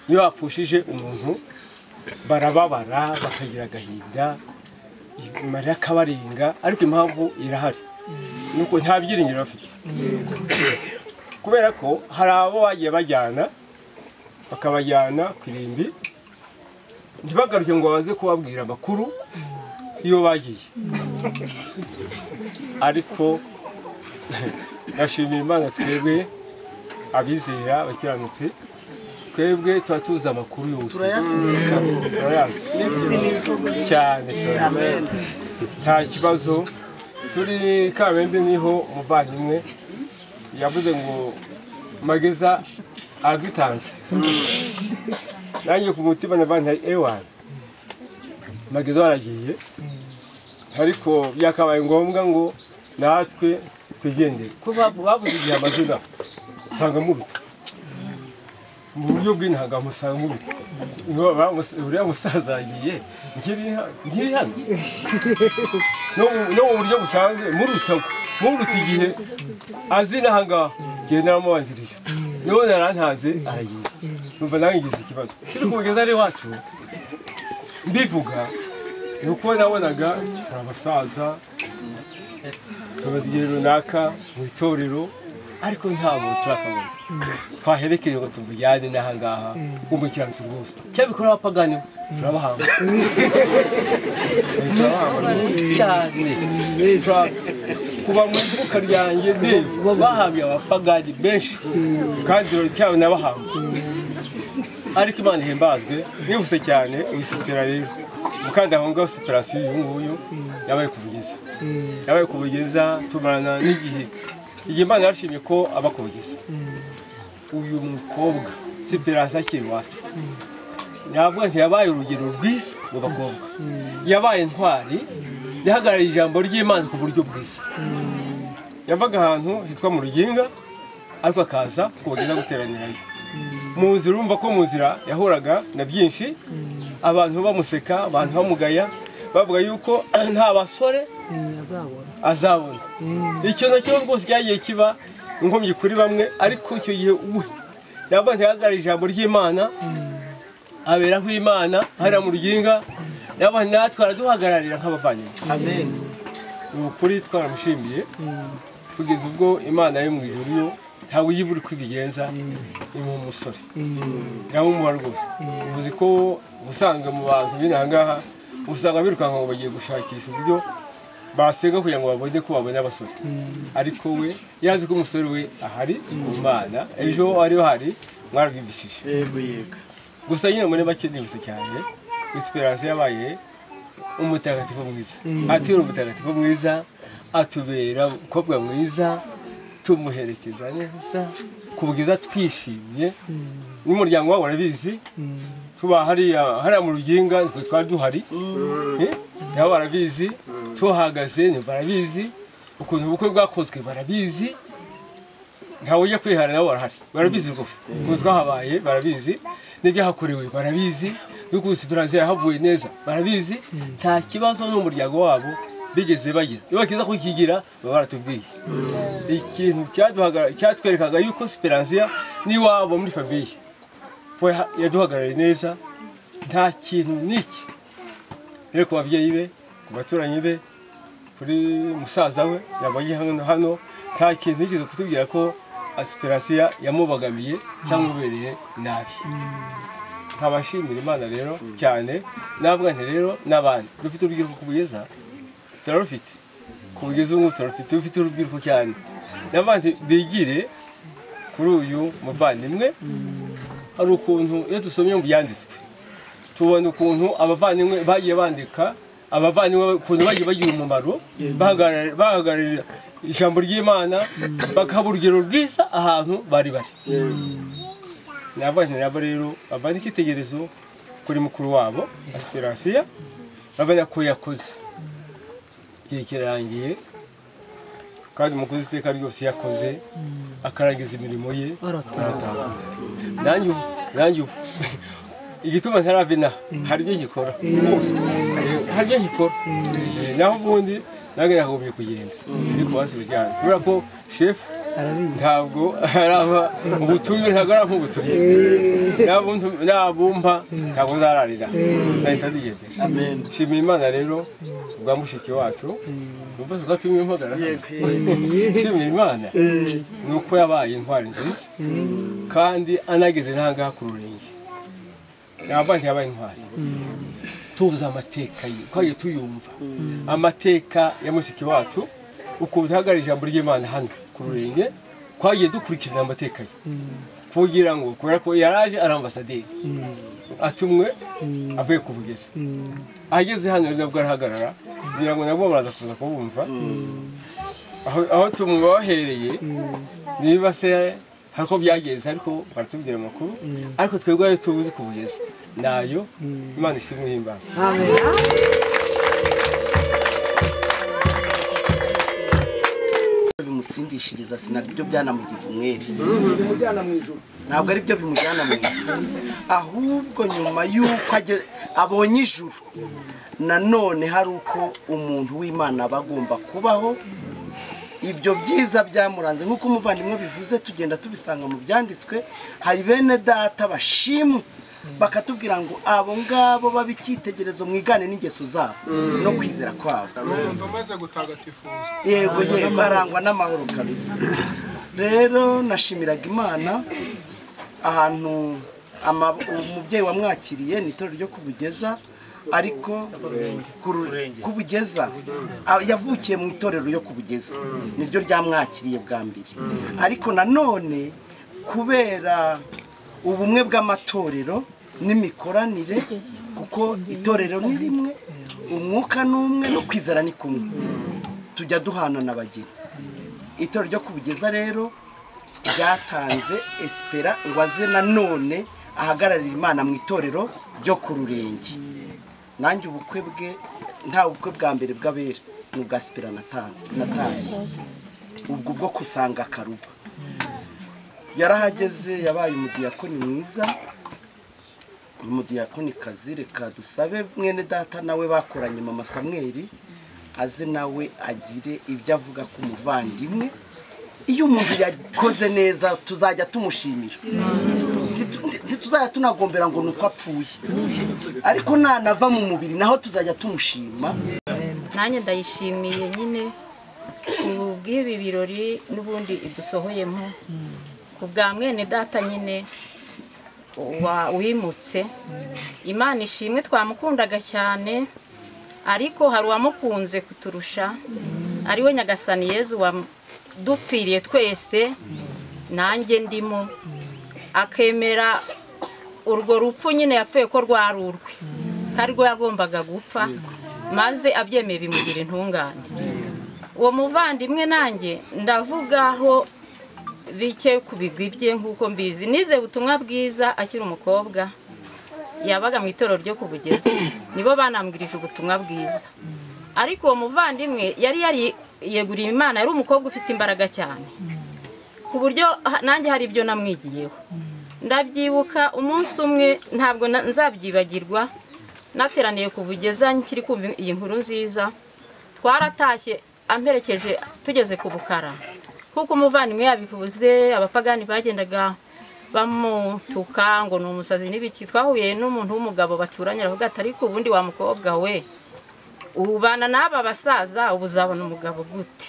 [SPEAKER 7] iyo bapfushije umuntu barababara bakagira agahinda, Mariya akabarenga, ariko impamvu irahari nuko nta byiringiro bafite, kubera ko hari abo bagiye bajyana bakabajyana ku irimbi, ntibagaruke ngo baze kubabwira amakuru iyo bagiye. Ariko nashimira Imana twebwe abizera abakiranutsi twebwe tuba tuzi amakuru yose
[SPEAKER 1] turayafite kabisa
[SPEAKER 7] turayazi cyane nta kibazo turi Kamembe niho umuvandimwe yavuze ngo mageza adutanze nanjye ku mutima navanye ewana mageza waragiye ariko byakabaye ngombwa ngo natwe twigendere ko bavuze igihe amazina usanga muruta mu buryo bw'intaga musanga muruta uriya musaza yagiye nkiri hano no mu buryo busanzwe muruta igihe azi n'ahangaha genda aramubanjirije none arantaze aragiye numva nawe ngize ikibazo kiri kumugeza ari wacu mbivuga ni uko nabonaga abasaza tumaze igihe runaka mu itorero ariko ntabwo turakabona twaherekeye ngo tuvujyane n'ahangaha umukiranutsi rwose cyabikora abapagani turabahamba cyane kuba mu ivuka ryanjye bahamye abapagani benshi kandi cyabo nabahamba ariko Imana ihimbazwe nivuse cyane uyisupira rero mukanda aho ngaho separasiyo uyu nguyu yabaye kubugeza tumarana n'igihe Imana yarashimye ko aba kubugeza uyu mukobwa separasiyo akiri iwacu navuga nti yabaye urugero rwiza mu bakobwa yabaye intwari yahagarariye ijambo ry'Imana ku buryo bwiza yavaga ahantu hitwa mu Ruginga ariko akaza kubugeza guteranirayo mu nzira urumva ko mu nzira yahuraga na byinshi abantu bamuseka abantu bamugaya bavuga yuko nta basore azabona icyo nacyo rwose cyagiye kiba inkomyi kuri bamwe ariko icyo gihe yavuga ntihagarariye ijambo ry'Imana abera nk'Imana hariya mu Ruginga yavuga natwe araduhagararira nk'abavandimwe
[SPEAKER 1] amen
[SPEAKER 7] ukuri twaramushimiye kugeza ubwo Imana yo mu ijuru yo ntawe yibura uko ibigenza ni mu musore yamumuha rwose uzi ko usanga mu bantu b'inangaha usanga birukanka ngo bagiye gushakisha uburyo basenga kugira ngo babone ko babona abasore ariko we yazi ko umusore we ahari ku Mana ejo ari bahari mwarabwigishije
[SPEAKER 1] yego
[SPEAKER 7] gusa nyine muri make nibutse cyane Esperance yabaye umutagatifu mwiza atubera umutagatifu mwiza atubera umukobwa mwiza tumuherekeza neza kubwiza twishimye n'umuryango wabo barabizi tuba hariya mu Ruginga twe twari duhari nabo barabizi tuhagaze ni barabizi ukuntu ubukwe bwakozwe barabizi ntawe ujya kwihara nabo barahari barabizi rwose ukuntu twahabaye barabizi n'ibyahakorewe barabizi yuko Esperance yahavuye neza barabizi nta kibazo n'umuryango wabo bigeze bagira iyo bakiza kukigira baratubwiye ikintu cyatwerekaga yuko Esperance ni wabo muri famille yaduhagarariye neza nta kintu n'iki rero ku babyeyi be ku baturanyi be kuri musaza we yabaye hano nta kintu yigeze kutubwira ko Esperance yamubagamiye cyangwa ubereye nabi nkabashimira Imana rero cyane navuga nti rero n'abandi dufite urubyiruko kubugeza turarufite kubugeza ubu turafite urubyiruko cyane n'abandi bigire kuri uyu muvandimwe hari ukuntu iyo dusomye mu byanditswe tubona ukuntu abavandimwe bagiye bandika abavandimwe ukuntu bagiye bagira umumaro bahagararira ijambo ry'Imana bakaba urugero rwiza ahantu bari nabo rero abandi ikitegerezo kuri mukuru wabo Esperance babona ko yakoze igihe kirangiye kandi umukozi iteka ryose yakoze akarangiza imirimo ye nanjye igituma ntaravina hari ibyo gikora naho ubundi nange yagombye kugenda ariko basubijyana kubera ko chef ntabwo araba ubutumwa ntabwo ari nk'ubutumwa nabumpa ntabwo nzararira nzahita ndigeze shimira Imana rero bwa mushiki wacu numva tugatumye impagara shimira Imana nuko yabaye intwari nziza kandi anageze ntangaha ku rurenge nabandi yabaye intwari tuvuze amateka ye twagiye tuyumva amateka ya mushiki wacu ukuntu hagarije ijambo ry'Imana hano ku rurenge twagiye dukurikirana amateka ye kugira ngo kubera ko yaraje ari ambasaderi atumwe avuye ku bugezi ageze hano nabwo arahagarara kugira ngo nabo baraza kuza kubumva aho tumubahereye niba se hako byageze ariko baratubwira amakuru ariko twebwe ayo tubuzi ku bugezi nayo Imana ishimwe himbaza
[SPEAKER 8] amen.
[SPEAKER 1] bimutsindishiriza sinabyo byanamugize umwere
[SPEAKER 4] bimujyana mu ijuru
[SPEAKER 1] ntabwo ari byo bimujyana mu ijuru ahubwo nyuma y'uko abonye ijuru nanone hari uko umuntu w'Imana aba agomba kubaho ibyo byiza byamuranze nk'uko umuvandimwe bivuze tugenda tubisanga mu byanditswe hari bene data bashimwe bakatubwira ngo abo ngabo babikitegerezo mwigane n'ingeso zabo no kwizera kwabo
[SPEAKER 9] ndomaze gutagatifuza
[SPEAKER 1] yego yego arangwa n'amahoro kabisa rero nashimiraga Imana ahantu umubyeyi wamwakiriye ni itorero ryo kubugeza ariko kubugeza yavukiye mu itorero ryo kubugeza niryo ryamwakiriye bwa mbere ariko nanone kubera ubumwe bw'amatorero n'imikoranire kuko itorero ni rimwe umwuka n'umwe no kwizera ni kumwe tujya duhana n'abageni itorero ryo kubugeza rero ryatanze espera ngo aze nanone ahagararira Imana mu itorero ryo ku Rurenge nanjye ubukwe bwe nta ubukwe bwa mbere bw'abera ni ubwa espera natashye ubwo bwo kusanga Karuba yarahageze yabaye umudiyakoni mwiza umudiyakoni kazi reka dusabe mwene data nawe bakoranye mama Samweli aze nawe agire ibyo avuga ku muvandimwe iyo umuntu yakoze neza tuzajya tumushimira tuzajya tunagombera ngo nuko apfuye ariko nanava mu mubiri naho tuzajya tumushima
[SPEAKER 8] nanjye ndayishimiye nyine ubu bw'ibi birori n'ubundi idusohoyemo ku bwa mwene data nyine wimutse Imana ishimwe twamukundaga cyane ariko hari uwamukunze kuturusha ari we Nyagasani Yesu wadupfiriye twese nanjye ndimo akemera urwo rupfu nyine yapfuye ko rwari urwe kandi rwo yagombaga gupfa maze abyemeye bimugira intungane uwo muvandimwe nanjye ndavugaho bike kubigwi bye nk'uko mbizi nize ubutumwa bwiza akiri umukobwa yabaga mu itorero ryo kubugeza nibo banambwirije ubutumwa bwiza ariko uwo muvandimwe yari yeguriye Imana yari umukobwa ufite imbaraga cyane ku buryo nanjye hari ibyo namwigiyeho ndabyibuka umunsi umwe ntabwo nzabyibagirwa nateraniye kubugeza nkiri kumva iyi nkuru nziza twaratashye amperekeje tugeze ku Bukara kuko umuvandimwe yabivuze abapagani bagendaga bamutuka ngo ni umusazi n'ibiki twahuye n'umuntu w'umugabo baturanye aravuga ati ariko ubundi wa mukobwa we ubana n'aba basaza ubu uzabona umugabo gute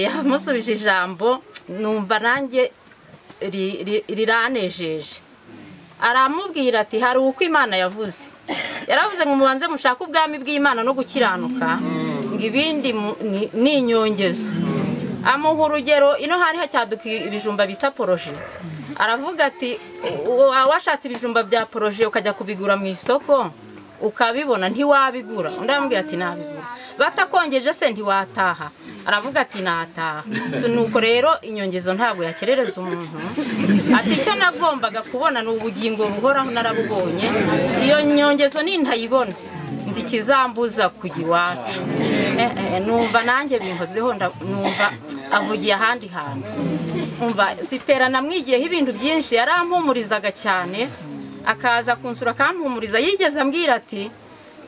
[SPEAKER 8] yamusubije ijambo numva nanjye riranejeje aramubwira ati hari uko Imana yavuze yaravuze ngo mubanze mushaka ubwami bw'Imana no gukiranuka ngo ibindi ni inyongezo amuha urugero ino hari hacyaduka ibijumba bita poroje aravuga ati washatse ibijumba bya poroje ukajya kubigura mu isoko ukabibona ntiwabigura undi aramubwira ati nabigura batakongeje se ntiwataha aravuga ati nataha nuko rero inyongezo ntabwo yakerereza umuntu ati icyo nagombaga kubona ni ubugingo buhoraho narabubonye iyo nyongezo nintayibona ndi kizambuza kujya iwacu numva nanjye binkozeho numva avugiye ahandi hantu umva sipera namwigiyeho ibintu byinshi yarampumurizaga cyane akaza kunsura akampumuriza yigeze ambwira ati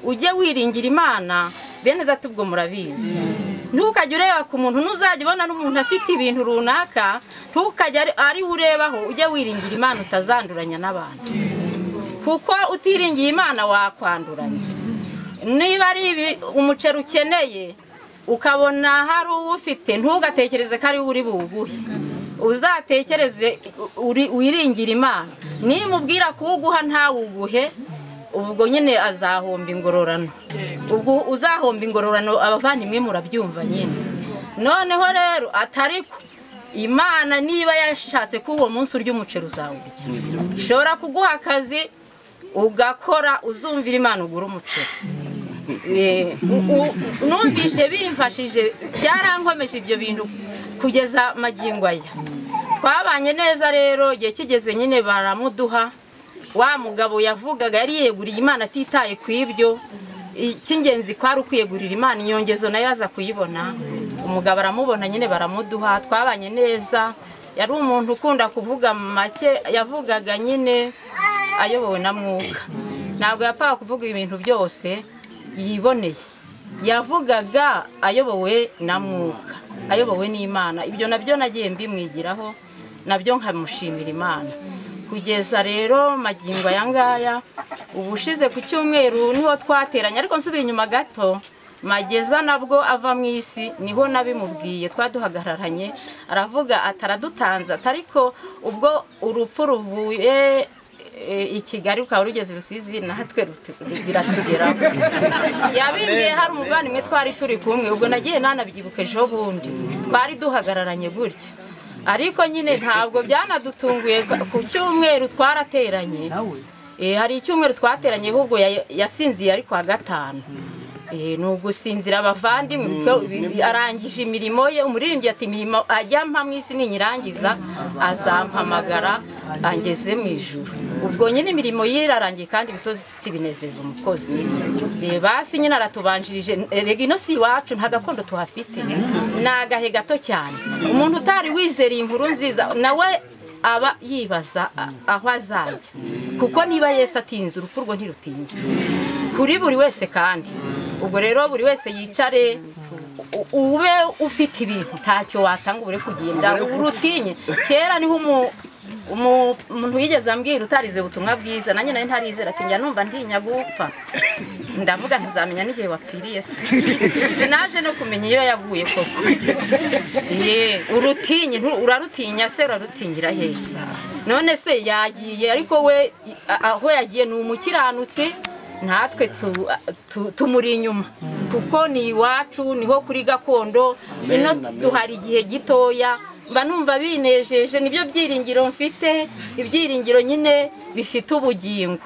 [SPEAKER 8] ujye wiringira Imana bene data ubwo murabizi ntukajya ureba ku muntu ntuzajya ubona n'umuntu afite ibintu runaka ntukajya ari urebaho ujye wiringira Imana utazanduranya n'abantu kuko utiringiye Imana wakwanduranya niba ari umuceri ukeneye ukabona hari uwufite ntugatekereze ko ari uri buwuguhe uzatekereze wiringira Imana nimubwira kuwuguha ntawuguhe ubwo nyine azahomba ingororano ubwo uzahomba ingororano abavandimwe murabyumva nyine noneho rero atariko Imana niba yashatse ko uwo munsi urya umuceri uzawurya ishobora kuguha akazi ugakora uzumvira Imana ugura umuceri. Numvise bimfashije byarankomeje ibyo bintu kugeza magingo aya. Twabanye neza rero igihe kigeze nyine baramuduha. Wa mugabo yavugaga yari yeguriye Imana atitaye ku ibyo icy'ingenzi kwari ukwiyegurira Imana, inyongezo nayo aza kuyibona. Umugabo aramubona nyine baramuduha. Twabanye neza, yari umuntu ukunda kuvuga make, yavugaga nyine ayobowe na Mwuka. Ntabwo yapfaga kuvuga ibintu byose yiboneye, yavugaga ayobowe na Mwuka, ayobowe n'Imana. Ibyo nabyo nagiye mbimwigiraho, nabyo nkamushimira Imana. Kugeza rero magingo aya ngaya, ubushize ku cyumweru niho twateranye, ariko nsubiye inyuma gato, Mageza nabwo ava mu isi niho nabimubwiye. Twaduhagararanye aravuga ataradutanza, ariko ubwo urupfu ruvuye i Kigali ukaba rugeze Rusizi natwe biratugeraho. Yabimbwiye hari umuvandimwe twari turi kumwe, ubwo nagiye nanabyibuka ejo bundi twari duhagararanye gutya. Ariko nyine ntabwo byanadutunguye. Ku cyumweru twarateranye, hari icyumweru twateranye ahubwo yasinziye ari kwa gatanu. Ni ugusinzira abavandimwe, arangije imirimo ye. Umuririmbyi ati imirimo ajya mpa mu isi ninyirangiza azampamagara angeze mu ijuru. Ubwo nyine imirimo yirarangiye kandi bitozi binezeza umukozi. Basi nyine aratubanjirije. Rega ino si iwacu nta gakondo tuhafite, ni agahe gato cyane. Umuntu utari wizeriye inkuru nziza nawe aba yibaza aho azajya, kuko niba Yesu atinze urupfu rwo ntirutinze kuri buri wese. Kandi ubwo rero buri wese yicare, ube ufite ibintu ntacyo watanga ubure kugenda urutinye. Kera niho umuntu yigeze ambwira utarize ubutumwa bwiza, nanjye nari ntarizera, ati njya numva ntinya gupfa. Ndavuga ntuzamenya n'igihe wapfiriye se. Sinaje no kumenya iyo yaguye koko. Urutinye urarutinya se, urarutinyira hehe? None se yagiye, ariko we aho yagiye ni umukiranutsi, natwe tumuri inyuma, kuko ni iwacu, niho kuri gakondo. Ino duhari igihe gitoya, mba numva binejeje. Nibyo byiringiro mfite, ibyiringiro nyine bifite ubugingo.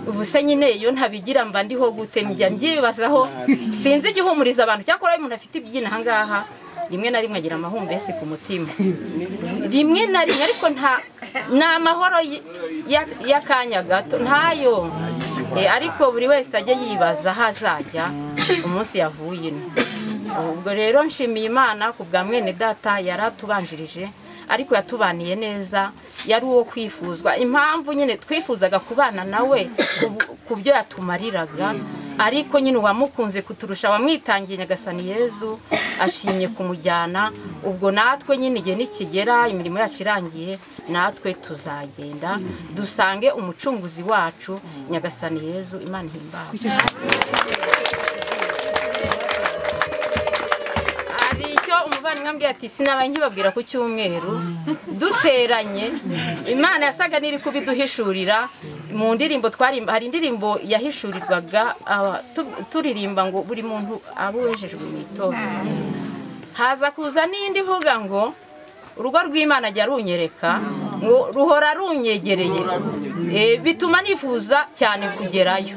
[SPEAKER 8] Ubuse nyine iyo ntabigira mba ndiho gute? Njya mbyibazaho, sinzi igihumuriza abantu. Cyakora umuntu afite ibyina aha ngaha, rimwe na rimwe agira amahumbezi ku mutima, rimwe na rimwe, ariko nta mahoro y'akanya gato ntayo. Ariko buri wese ajya yibaza aho azajya umunsi yavuye ino. Ubwo rero nshimiye Imana ku bwa mwene data yaratubanjirije, ariko yatubaniye neza, yari uwo kwifuzwa. Impamvu nyine twifuzaga kubana nawe ku byo yatumariraga, ariko nyine uwamukunze kuturusha, wamwitangiye Nyagasani Yesu, ashimye kumujyana. Ubwo natwe nyine igihe nikigera imirimo yacu irangiye, natwe tuzagenda dusange umucunguzi wacu Nyagasani Yesu. Imana ihimbaze. Umuvandimwe ambwiye ati sinabaye nkibabwira ku cyumweru duteranye, Imana yasaga n'iri kubiduhishurira mu ndirimbo twarimba. Hari indirimbo yahishurirwaga turirimba ngo buri muntu abuwejejwe mu itorero. Haza kuza n'indi ivuga ngo urugo rw'Imana ajya runyereka, ngo ruhora runyegereye, bituma nifuza cyane kugerayo.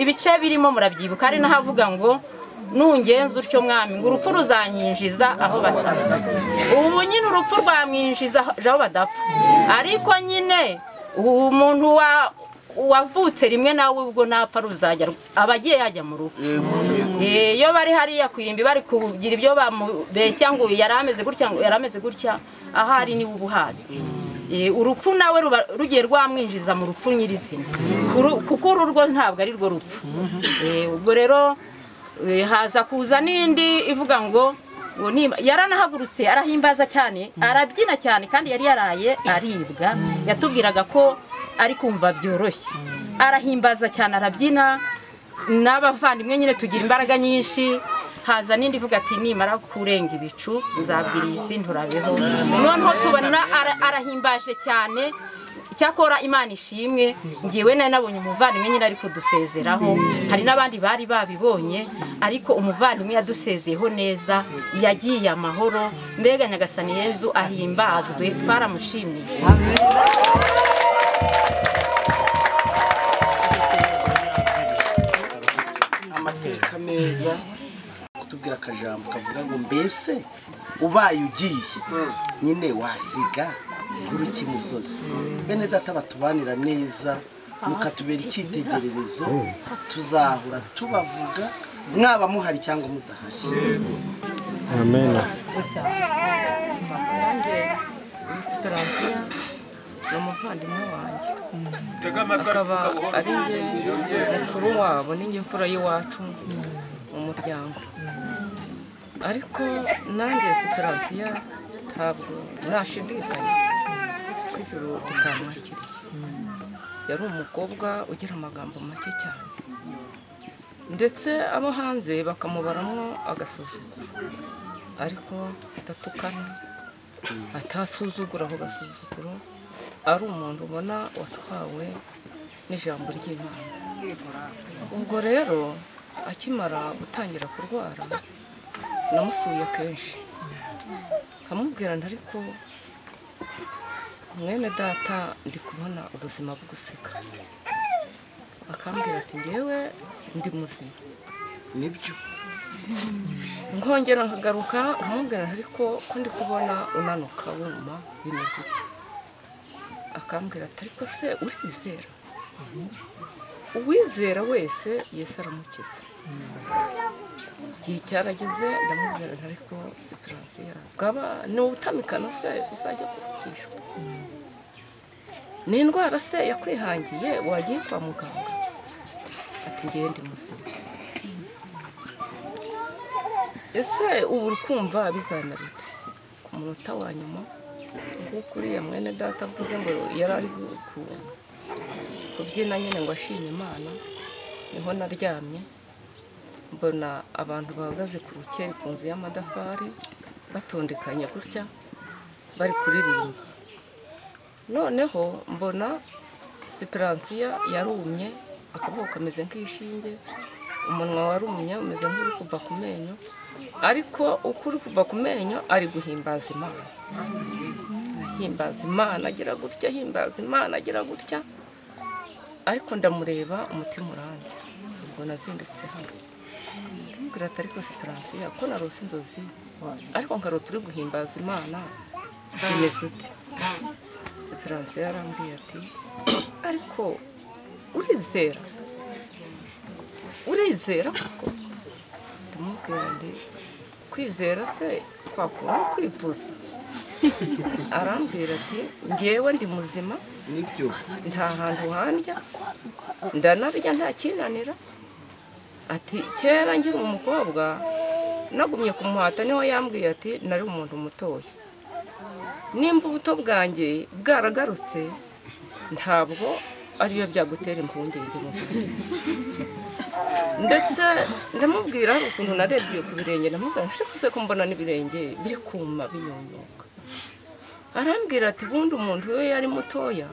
[SPEAKER 8] Ibice birimo murabyibuka, hari n'ahavuga ngo nungenza utyo Mwami, ngo urupfu ruzanyinjiza aho badapfa. Ubu nyine urupfu rwamwinjiza aho badapfa, ariko nyine umuntu wavutse rimwe nawe ubwo napfa ruzajya abagiye yajya mu rupfu. Iyo bari hariya kwirimbi bari kugira ibyo bamubeshya ngo yarameze gutya, ngo yarameze gutya, ahari ni ubuhazi. Urupfu nawe rugiye rwamwinjiza mu rupfu nyirizina, kuko urwo ntabwo ari rwo rupfu. Ubwo rero haza kuza n'indi ivuga ngo yaranahagurutse arahimbaza cyane, arabyina cyane, kandi yari yaraye aribwa. Yatubwiraga ko ari kumva byoroshye, arahimbaza cyane, arabyina. N'abavandimwe nyine tugira imbaraga nyinshi. Haza n'indi ivuga ati nimara kurenga ibicu nzabwira iyi si nturabeho. Noneho tubona arahimbaje cyane cyakora Imana ishimwe ngiwe nari nabonye umuvandimwe nyine ari kudusezeraho hari n'abandi bari babibonye ariko umuvandimwe yadusezeyeho neza yagiye amahoro mbega Nyagasani Yesu ahimbazwe twaramushimiye
[SPEAKER 1] amateka meza kutubwira akajambo kavuga ngo mbese ubaye ugiye nyine wasiga kuri kimusozi bene data batubanira neza mukatubera icyitegererezo tuzahura tubavuga mwaba muhari cyangwa mudahari
[SPEAKER 7] amen
[SPEAKER 10] Esperanza n'umuvandimwe wanjye akaba ari njye mukuru wabo n'injye mfura y'iwacu mu muryango ariko nanjye Esperanza ntabwo nashidikanya ko ijuru ritamwakiriye yari umukobwa ugira amagambo make cyane ndetse abo hanze bakamubaramwo agasuzuguro ariko atatukana atasuzugura aho gasuzuguro ari umuntu ubona watwawe n'ijambo ry'Imana ubwo rero akimara gutangira kurwara namusuye kenshi kamubwira ariko mwene data ndi kubona ubuzima bugusika akambwira ati ngewe ndi muzima
[SPEAKER 1] nibyo
[SPEAKER 10] nkongera nkagaruka nkamubwira ariko ko ndi kubona unanuka wuma bimeze akambwira ati ariko se urizera uwizera wese Yesu aramukiza igihe cyarageze ndamubwira ariko Esperanza bwaba ni utamikana se uzajya kurukishwa ni indwara se yakwihangiye wagiye kwa muganga ati ngiye ndi muzima ese ubu ukumva bizanarute ku munota wa nyuma nk'uko uriya mwene data avuze ngo yari ari kubyina nyine ngo ashime Imana niho naryamye mbona abantu bahagaze ku rukeri ku nzu y'amadafari batondekanye gutya bari kuririmba noneho mbona Esperanza yarumye akaboko kameze nk'ishinge umunwa warumye umeze nk'uri kuva ku menyo ariko uko uri kuva ku menyo ari guhimbaza Imana himbaza Imana agira gutya himbaza Imana agira gutya ariko ndamureba umutima uranjye ubwo nazindutse hano mbwira ati ariko Esperanza ko narose inzozi ariko nkarota uri guhimbaza Imana bimeze ute Esperanza yarambwiye ati ariko urizera koko ndamubwira ndi kwizera se kwakura kwivuza arambwira ati ngewe ndi muzima
[SPEAKER 1] nibyo
[SPEAKER 10] nta hantu handya ndanarya nta kinanira ati kera ngira umukobwa nagumye kumuhata niho yambwiye ati nari umuntu mutoya nimba ubuto bwanjye bwaragarutse ntabwo ariyo byagutera impungenge mu buzima ndetse ndamubwira ukuntu narebye ku birenge ndamubwira ariko se ko mbona n'ibirenge biri kuma binyonyoka arambwira ati bundi umuntu we yari mutoya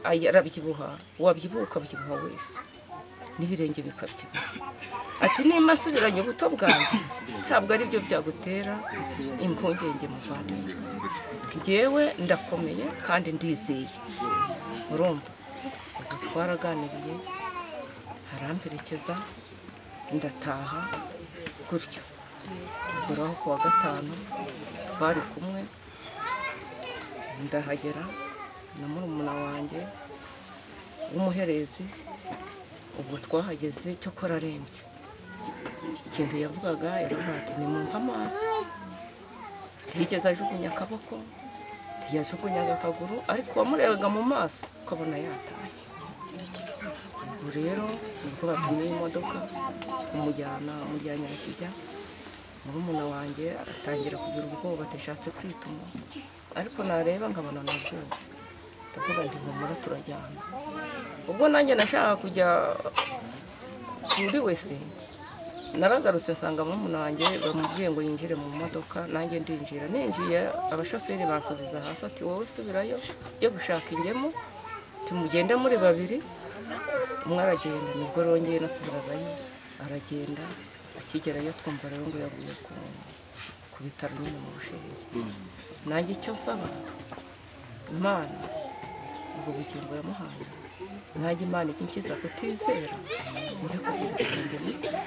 [SPEAKER 10] arabyibuha wabyibuka byibuha wese n'ibirenge bikabyibuha ati nimba asubiranye ubuto bwanjye ntabwo ari byo byagutera impungenge muvandimwe ngewe ndakomeye kandi ndizeye urumva ubwo twaraganiriye aramperekeza ndataha gutyo ubwo ku wa gatanu twari kumwe ndahagera na murumuna wanjye w'umuherezi ubwo twahageze cyo kora arembye ikintu yavugaga yaravuga ati nimumva amazi ntiyigeze ajugunya akaboko ntiyajugunyaga akaguru ariko wamurebaga mu maso ukabona yatashye ubu rero ubwo batumiye imodoka kumujyana mujyanye bakijya murumuna wanjye atangira kugira ubwoba atashatse kwituma ariko nareba nkabona nabwoba ndavuga ndi humura turajyana ubwo nanjye nashaka kujya kuri wese naragarutse nsanga murumuna wanjye bamubwiye ngo yinjire mu modoka nanjye ndinjira ninjiye abashoferi basubiza hasi ati wowe subirayo ujye gushaka ingemu tumugenda muri babiri, umwe aragenda nibwo rongeye nasubiragayo aragenda, akigerayo twumva rero ngo yaguye ku bitaro nyine mu Bushenge. Nanjye icyo nsaba Imana ubwo bugingo yamuhaye, nanjye Imana ikinkiza kutizera njye kugira ngo ndetse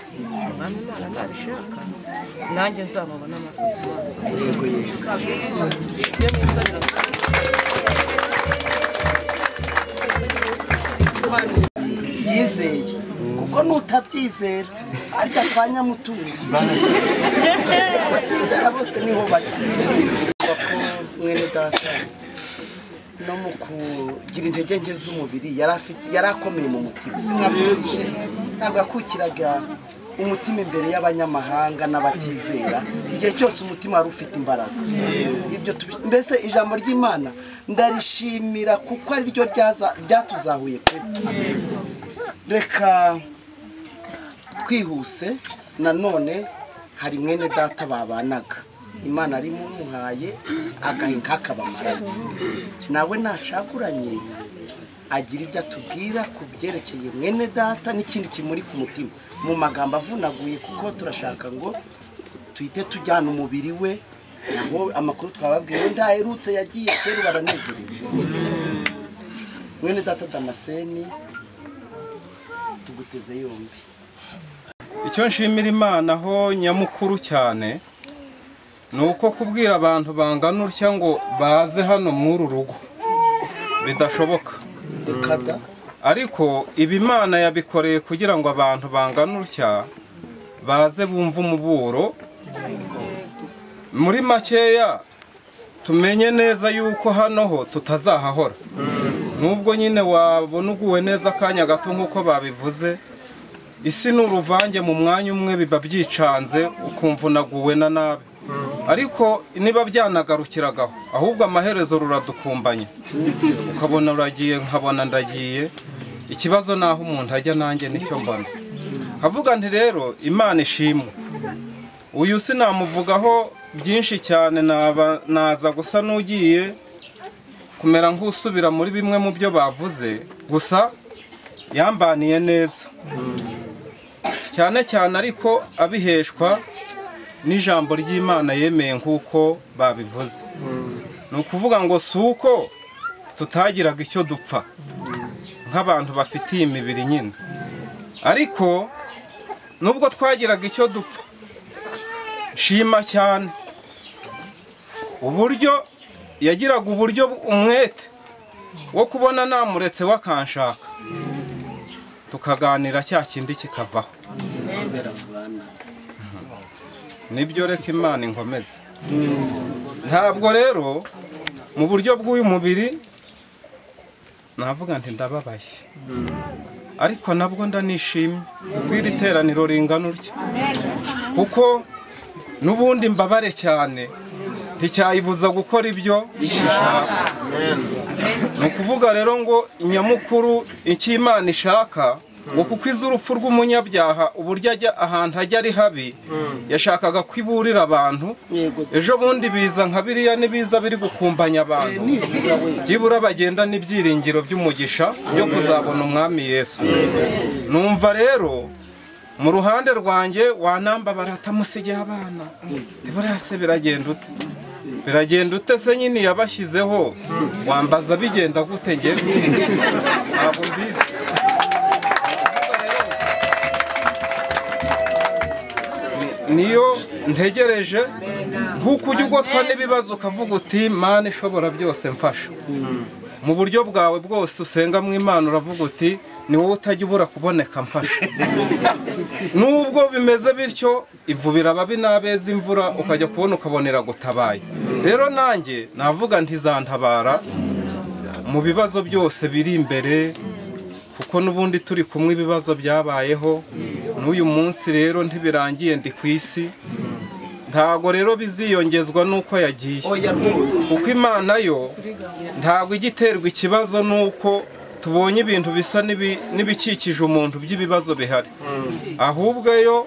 [SPEAKER 10] Mwami Imana nabishaka nanjye nzamubona amaso ku maso.
[SPEAKER 1] Yizeye kuko nutabyizera ariko kwa Nyamutuzi abatizera bose niho bari. Mwene data no mu kugira intege nke z'umubiri yari akomeye mu mutima, sinabwishe ntabwo yakukiraga umutima imbere y'abanyamahanga n'abatizera, igihe cyose umutima wari ufite imbaraga. Ibyo mbese ijambo ry'Imana ndarishimira kuko ari ryo ryatuzahuye pe. Reka twihuse, nanone hari mwene data babanaga Imana ari mumuhaye agahinka akabamaraza, nawe nacaguranye agira ibyo atubwira ku byerekeye mwene data n'ikindi kimuri ku mutima mu magambo avunaguye, kuko turashaka ngo tuhite tujyana umubiri we, aho amakuru twababwiye ndaherutse yagiye kera baranezerewe. Mwene data Damascene tuguteze yombi.
[SPEAKER 11] Icyo nshimira Imana ho nyamukuru cyane nuko kubwira abantu bangana utya ngo baze hano mw'uru rugo bidashoboka. Ariko ibi Imana yabikoreye kugira ngo abantu bangana utya baze bumva umuburo. Muri makeya tumenye neza yuko hano ho tutazahahora, nubwo nyine wabona uguwe neza akanya gato nk'uko babivuze. Isi n'uruvange mu mwanya umwe biba byicanze ukumva unaguwe na nabi, ariko niba byanagarukiragaho ahubwo amaherezo ruradukumbanye, ukabona uragiye nkabona ndagiye. Ikibazo naho umuntu ajya nanjye nicyo mbona. Havuga nti rero Imana ishimwe. Uyu sinamuvugaho byinshi cyane, naza gusa n'ugiye kumera nk'usubira muri bimwe mu byo bavuze, gusa yambaniye neza cyane cyane, ariko abiheshwa n'ijambo ry'Imana yemeye nk'uko babivuze. Ni ukuvuga ngo si uko tutagiraga icyo dupfa nk'abantu bafitiye imibiri nyine, ariko nubwo twagiraga icyo dupfa, shima cyane uburyo yagiraga uburyo umwete wo kubona namuretse wakanshaka tukaganira cya kindi kikavaho. Nibyo reka Imana inkomeze. Ntabwo rero mu buryo bw'uyu mubiri navuga nti ndababaye, ariko nabwo ndanishimye kw'iri teraniro ringana utya, kuko n'ubundi mbabare cyane nticyayibuza gukora ibyo ishaka. Ni ukuvuga rero ngo nyamukuru icyo Imana ishaka, ngo kuko izi urupfu rw'umunyabyaha uburyo ajya ahantu ajya ari habi, yashakaga kwiburira abantu. Ejo bundi biza nka biriya n'ibiza biri gukumbanya abantu, byibura bagenda n'ibyiringiro by'umugisha byo kuzabona Umwami Yesu. Numva rero mu ruhande rwanjye wanamba baratamusigiye abana, buriya se biragenda ute? Biragenda ute se nyine yabashyizeho, wambaza bigenda gute? Nge ntabwo mbizi. Niyo ntegereje nk'uko ujya ugotwa n'ibibazo ukavuga uti Mana ishobora byose mfasha. Mu buryo bwawe bwose usenga mu Imana uravuga uti ni wowe utajya ubura kuboneka mfasha. Nubwo bimeze bityo, ivubira ababi n'abeza imvura, ukajya kubona ukabonera gutabaye. Rero nanjye navuga ntizantabara mu bibazo byose biri imbere, kuko n'ubundi turi kumwe ibibazo byabayeho. N'uyu munsi rero ntibirangiye ndi ku isi, ntago rero biziyongezwa nuko yagiye, kuko Imana yo ntago igiterwa ikibazo nuko tubonye ibintu bisa n'ibikikije umuntu by'ibibazo bihari, ahubwo yo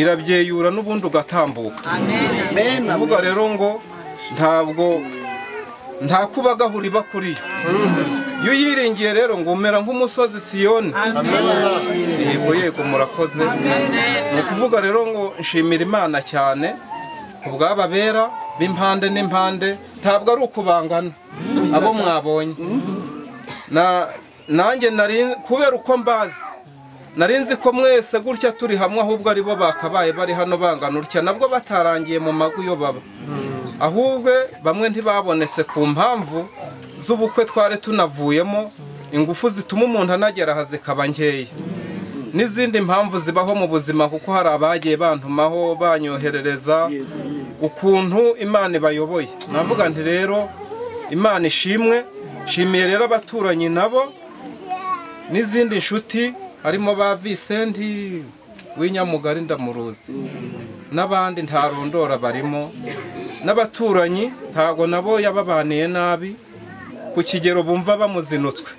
[SPEAKER 11] irabyeyura n'ubundi ugatambuka. Kuvuga rero ngo ntabwo nta kubagahura iba kuri yo, iyo uyiringiye rero ngo umera nk'umusozi Siyoni. Yego murakoze. Ni ukuvuga rero ngo nshimira Imana cyane ku bw'ababera b'impande n'impande, ntabwo ari ukubangana abo mwabonye. Nanjye kubera uko mbazi nari nzi ko mwese gutya turi hamwe, ahubwo ari bo bakabaye bari hano bangana utya, nabwo batarangiye mu magu yo baba, ahubwo bamwe ntibabonetse ku mpamvu z'ubukwe twari tunavuyemo, ingufu zituma umuntu anagera aha zikaba nkeya, n'izindi mpamvu zibaho mu buzima, kuko hari abagiye bantumaho banyoherereza ukuntu Imana ibayoboye. Navuga nti rero Imana ishimwe, shimiye rero abaturanyi nabo n'izindi nshuti, harimo ba Vicenti w'inyamugari ndamuruzi, n'abandi ntarondora barimo, n'abaturanyi ntago nabo yababaniye nabi ku kigero bumva bamuzinutswe,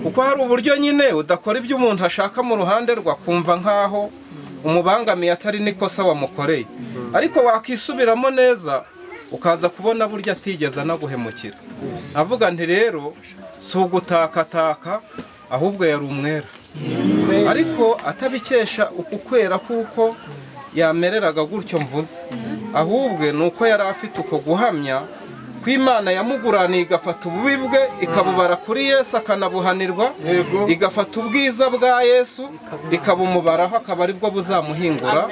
[SPEAKER 11] kuko hari uburyo nyine udakora ibyo umuntu ashaka mu ruhande rwa kumva nkaho umubangamiye atari n'ikosa wamukoreye, ariko wakisubiramo neza ukaza kubona burya atigeze anaguhemukira. Avuga nti rero si ugutakataka, ahubwo yari umwera, ariko atabikesha ukukwera kuko yamereraga gutyo mvuze, ahubwo ni uko yari afite uko guhamya ko Imana yamuguraniye igafata ububi bwe ikabubara kuri Yesu akanabuhanirwa, igafata ubwiza bwa Yesu ikabumubaraho, akaba aribwo buzamuhingura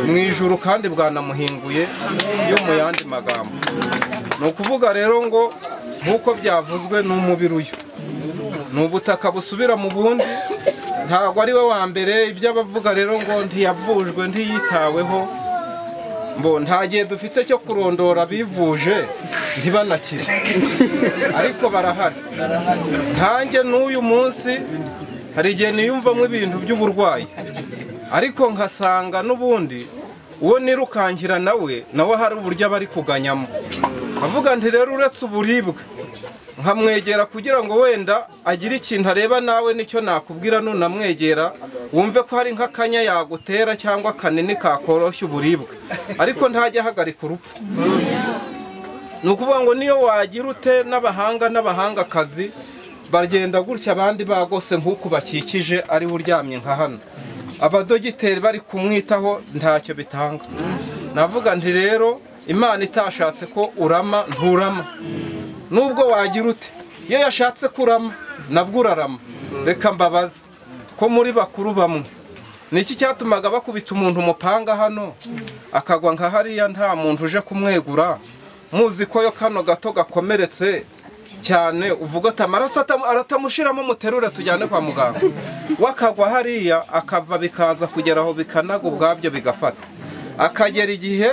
[SPEAKER 11] mu ijuru kandi bwanamuhinguye yo mu yandi magambo. Ni ukuvuga rero ngo nk'uko byavuzwe ni umubiri uyu, ni ubutaka busubira mu bundi, ntabwo ari we wa mbere. Ibyo abavuga rero ngo ntiyavujwe ntiyitaweho, nta gihe dufite cyo kurondora bivuje ntibanakire, ariko barahari. Ntange n'uyu munsi hari igihe niyumvamo ibintu by'uburwayi, ariko nkasanga n'ubundi uwo nirukankira nawe hari uburyo aba ari kuganyamo. Avuga nti rero uretse uburibwe nkamwegera kugira ngo wenda agire ikintu areba, nawe nicyo nakubwira nunamwegera wumve ko hari nk'akanya yagutera cyangwa kanini kakoroshya uburibwe, ariko ntajya ahagarika urupfu. Ni ukuvuga ngo niyo wagira ute n'abahangakazi bagenda gutya, abandi bagose nk'uko bakikije ariwe uryamye nka hano, abadogiteri bari kumwitaho ntacyo bitanga. Navuga nti rero Imana itashatse ko urama nturama, nubwo wagira ute, iyo yashatse kurama nabwo urarama. Reka mbabaze ko muri bakuru bamwe, niki cyatumaga bakubita umuntu umupanga hano akagwa nka hariya nta muntu uje kumwegura, muzi ko yo kano gato gakomeretse cyane, uvuga ati amaraso aratamushiramo muterure tujyane kwa muganga, wakagwa hariya akava bikaza kugeraho bikanaga ubwabyo bigafata, akagera igihe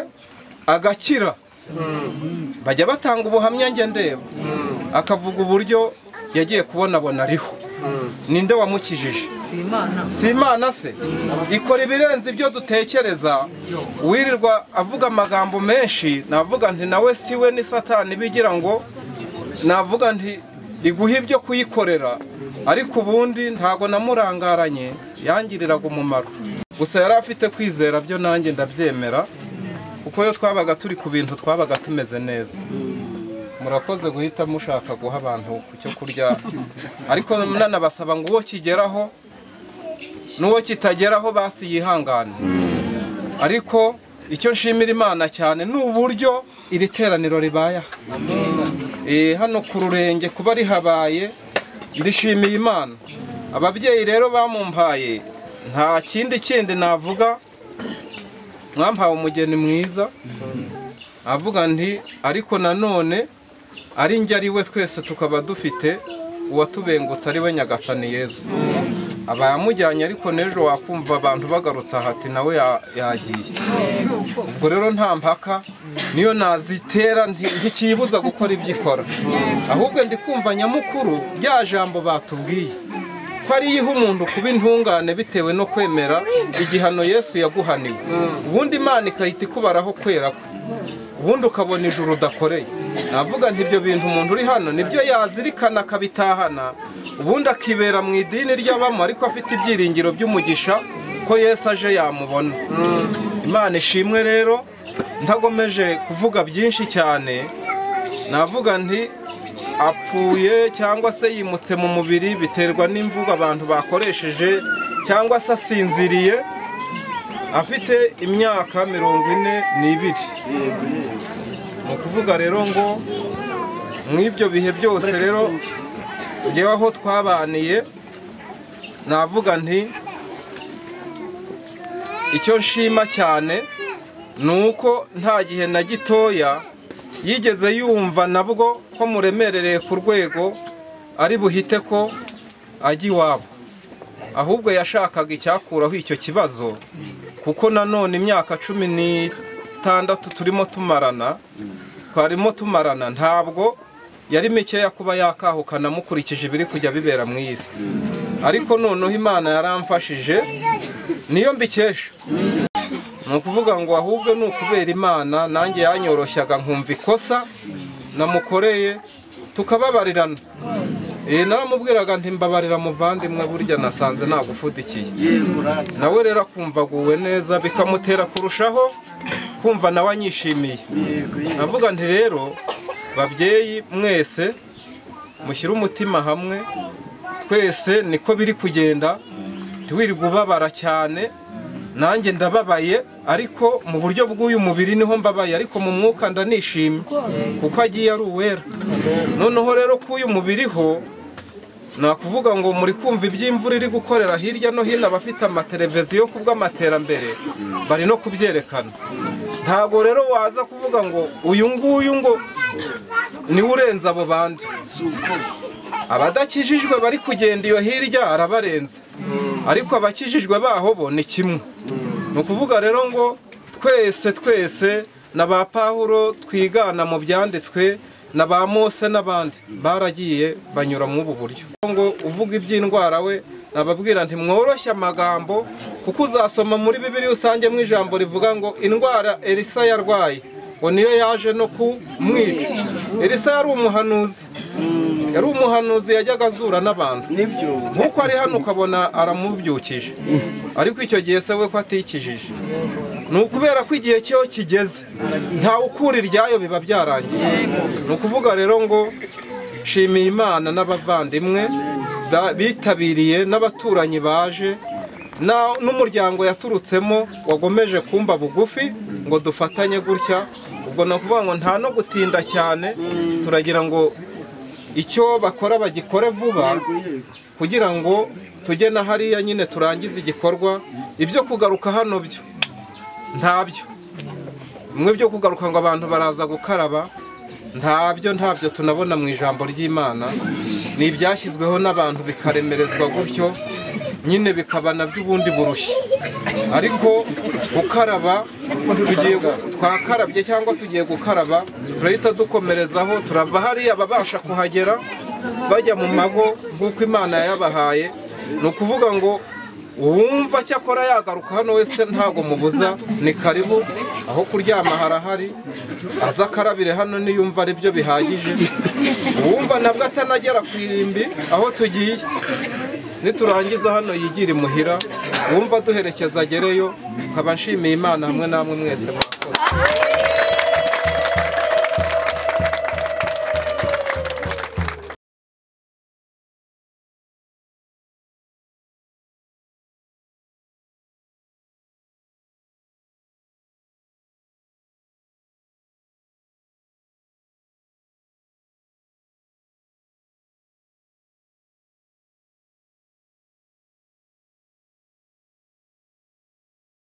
[SPEAKER 11] agakira. Bajya batanga ubuhamya nge ndeba, akavuga uburyo yagiye kubona ariho. Ninde wamukijije? Si Imana se? Ikora ibirenze ibyo dutekereza. Wirirwa avuga amagambo menshi, navuga nti nawe siwe ni Satani bigira ngo, navuga nti iguha ibyo kuyikorera, ariko ubundi ntago namurangaranye, yangiriraga umumaro. Gusa yari afite kwizera, byo nanjye ndabyemera, kuko yo twabaga turi ku bintu twabaga tumeze neza. Murakoze guhita mushaka guha abantu ku cyo kurya, ariko nanabasaba ngo uwo kigeraho n'uwo kitageraho basi yihangane. Ariko icyo nshimira Imana cyane ni uburyo iri teraniro ribaye hano ku Rurenge, kuba rihabaye ndishimiye Imana. Ababyeyi rero bamumpaye, nta kindi navuga, mwampawe umugeni mwiza. Avuga nti ariko nanone ari njye ari we twese tukaba dufite uwatubengutse ari we Nyagasani Yesu. Aba yamujyanye, ariko n'ejo wakumva abantu bagarutse hati nawe yagiye. Ubwo rero nta mpaka niyo nazitera ntikiyibuza gukora ibyo ikora, ahubwo ndi kumva nyamukuru rya jambo batubwiye ko ari yiha umuntu kuba intungane bitewe no kwemera igihano Yesu yaguhaniwe, ubundi Imana ikahita ikubaraho kwera kwe, ubundi ukabona ijuru udakoreye. Navuga nti ibyo bintu umuntu uri hano nibyo yazirikana akabitahana, ubundi akibera mu idini ry'abamo, ariko afite ibyiringiro by'umugisha ko Yesu aje yamubona. Imana ishimwe rero, ntagomeje kuvuga byinshi cyane, navuga nti apfuye cyangwa se yimutse mu mubiri biterwa n'imvugo abantu bakoresheje, cyangwa se asinziriye afite imyaka 42. Ni ukuvuga rero ngo mw'ibyo bihe byose rero njyewe aho twabaniye navuga nti icyo nshima cyane ni uko nta gihe na gitoya yigeze yumva nabwo ko muremerereye ku rwego ari buhite ko ajya iwabo, ahubwo yashakaga icyakuraho icyo kibazo, kuko nanone imyaka 16 twarimo tumarana ntabwo yari mikeya kuba yakahukana mukurikije ibiri kujya bibera mu isi. Ariko noneho Imana yaramfashije, niyo mbikesha. Ni ukuvuga ngo ahubwo ni ukubera Imana nanjye yanyoroshyaga nkumva ikosa namukoreye tukababarirana. Naramubwiraga nti mbabarira muvandimwe, burya nasanze nagufudikiye. Nawe rero akumva aguwe neza, bikamutera kurushaho kumva nawe anyishimiye. Navuga nti rero babyeyi mwese mushyire umutima hamwe, twese niko biri kugenda, ntiwirirwe ubabara cyane. Nanjye ndababaye, ariko mu buryo bw'uyu mubiri niho mbabaye, ariko mu mwuka ndanishimye kuko agiye ari uwera. Noneho rero k'uyu mubiri ho nakuvuga ngo muri kumva iby'imvura iri gukorera hirya no hino, abafite amateleviziyo kubw'amaterambere bari no kubyerekana. Ntabwo rero waza kuvuga ngo uyu nguyu ngo niwe urenze abo bandi. Abadakijijwe bari kugenda iyo hirya arabarenze, ariko abakijijwe baho bo ni kimwe. Ni ukuvuga rero ngo twese na ba Pawulo twigana mu byanditswe, na ba Mose n'abandi baragiye banyura mu ubu buryo. Ngo uvuga iby'indwara we nababwira nti mworoshye amagambo, kuko uzasoma muri Bibiliya usange mu ijambo rivuga ngo indwara Elisa yarwaye ngo niyo yaje no kumwica. Elisa yari umuhanuzi, yajyaga azura n'abantu. Nk'uko ari hano ukabona aramubyukije, ariko icyo gihe se we ko atikijije. Ni ukubera ko igihe cyo kigeze, ntawe ukura iryayo, biba byarangiye. Ni ukuvuga rero ngo shimiye Imana n'abavandimwe bitabiriye, n'abaturanyi baje, n'umuryango yaturutsemo wagomeje kumba bugufi ngo dufatanye gutya. Ubwo ni ukuvuga ngo nta no gutinda cyane, turagira ngo icyo bakora bagikore vuba, kugira ngo tujye na hariya nyine turangize igikorwa. Ibyo kugaruka hano byo ntabyo, bimwe byo kugaruka ngo abantu baraza gukaraba, ntabyo tunabona mu ijambo ry'Imana. Ni ibyashyizweho n'abantu bikaremerezwa gutyo nyine, bikaba nabyo ubundi burushye. Ariko gukaraba, twakarabye cyangwa tugiye gukaraba, turahita dukomerezaho, turava hariya babasha kuhagera bajya mu mago nk'uko Imana yabahaye. Ni ukuvuga ngo uwumva cyakora yagaruka hano wese ntago mubuza, ni karibu. Aho kuryama harahari, aza akarabire hano niyumva ari byo bihagije. Uwumva nabwo atanagera ku irimbi aho tugiye, niturangiza hano yigira imuhira, uwumva duherekeza agereyo. Nkaba nshimiye Imana hamwe namwe mwese.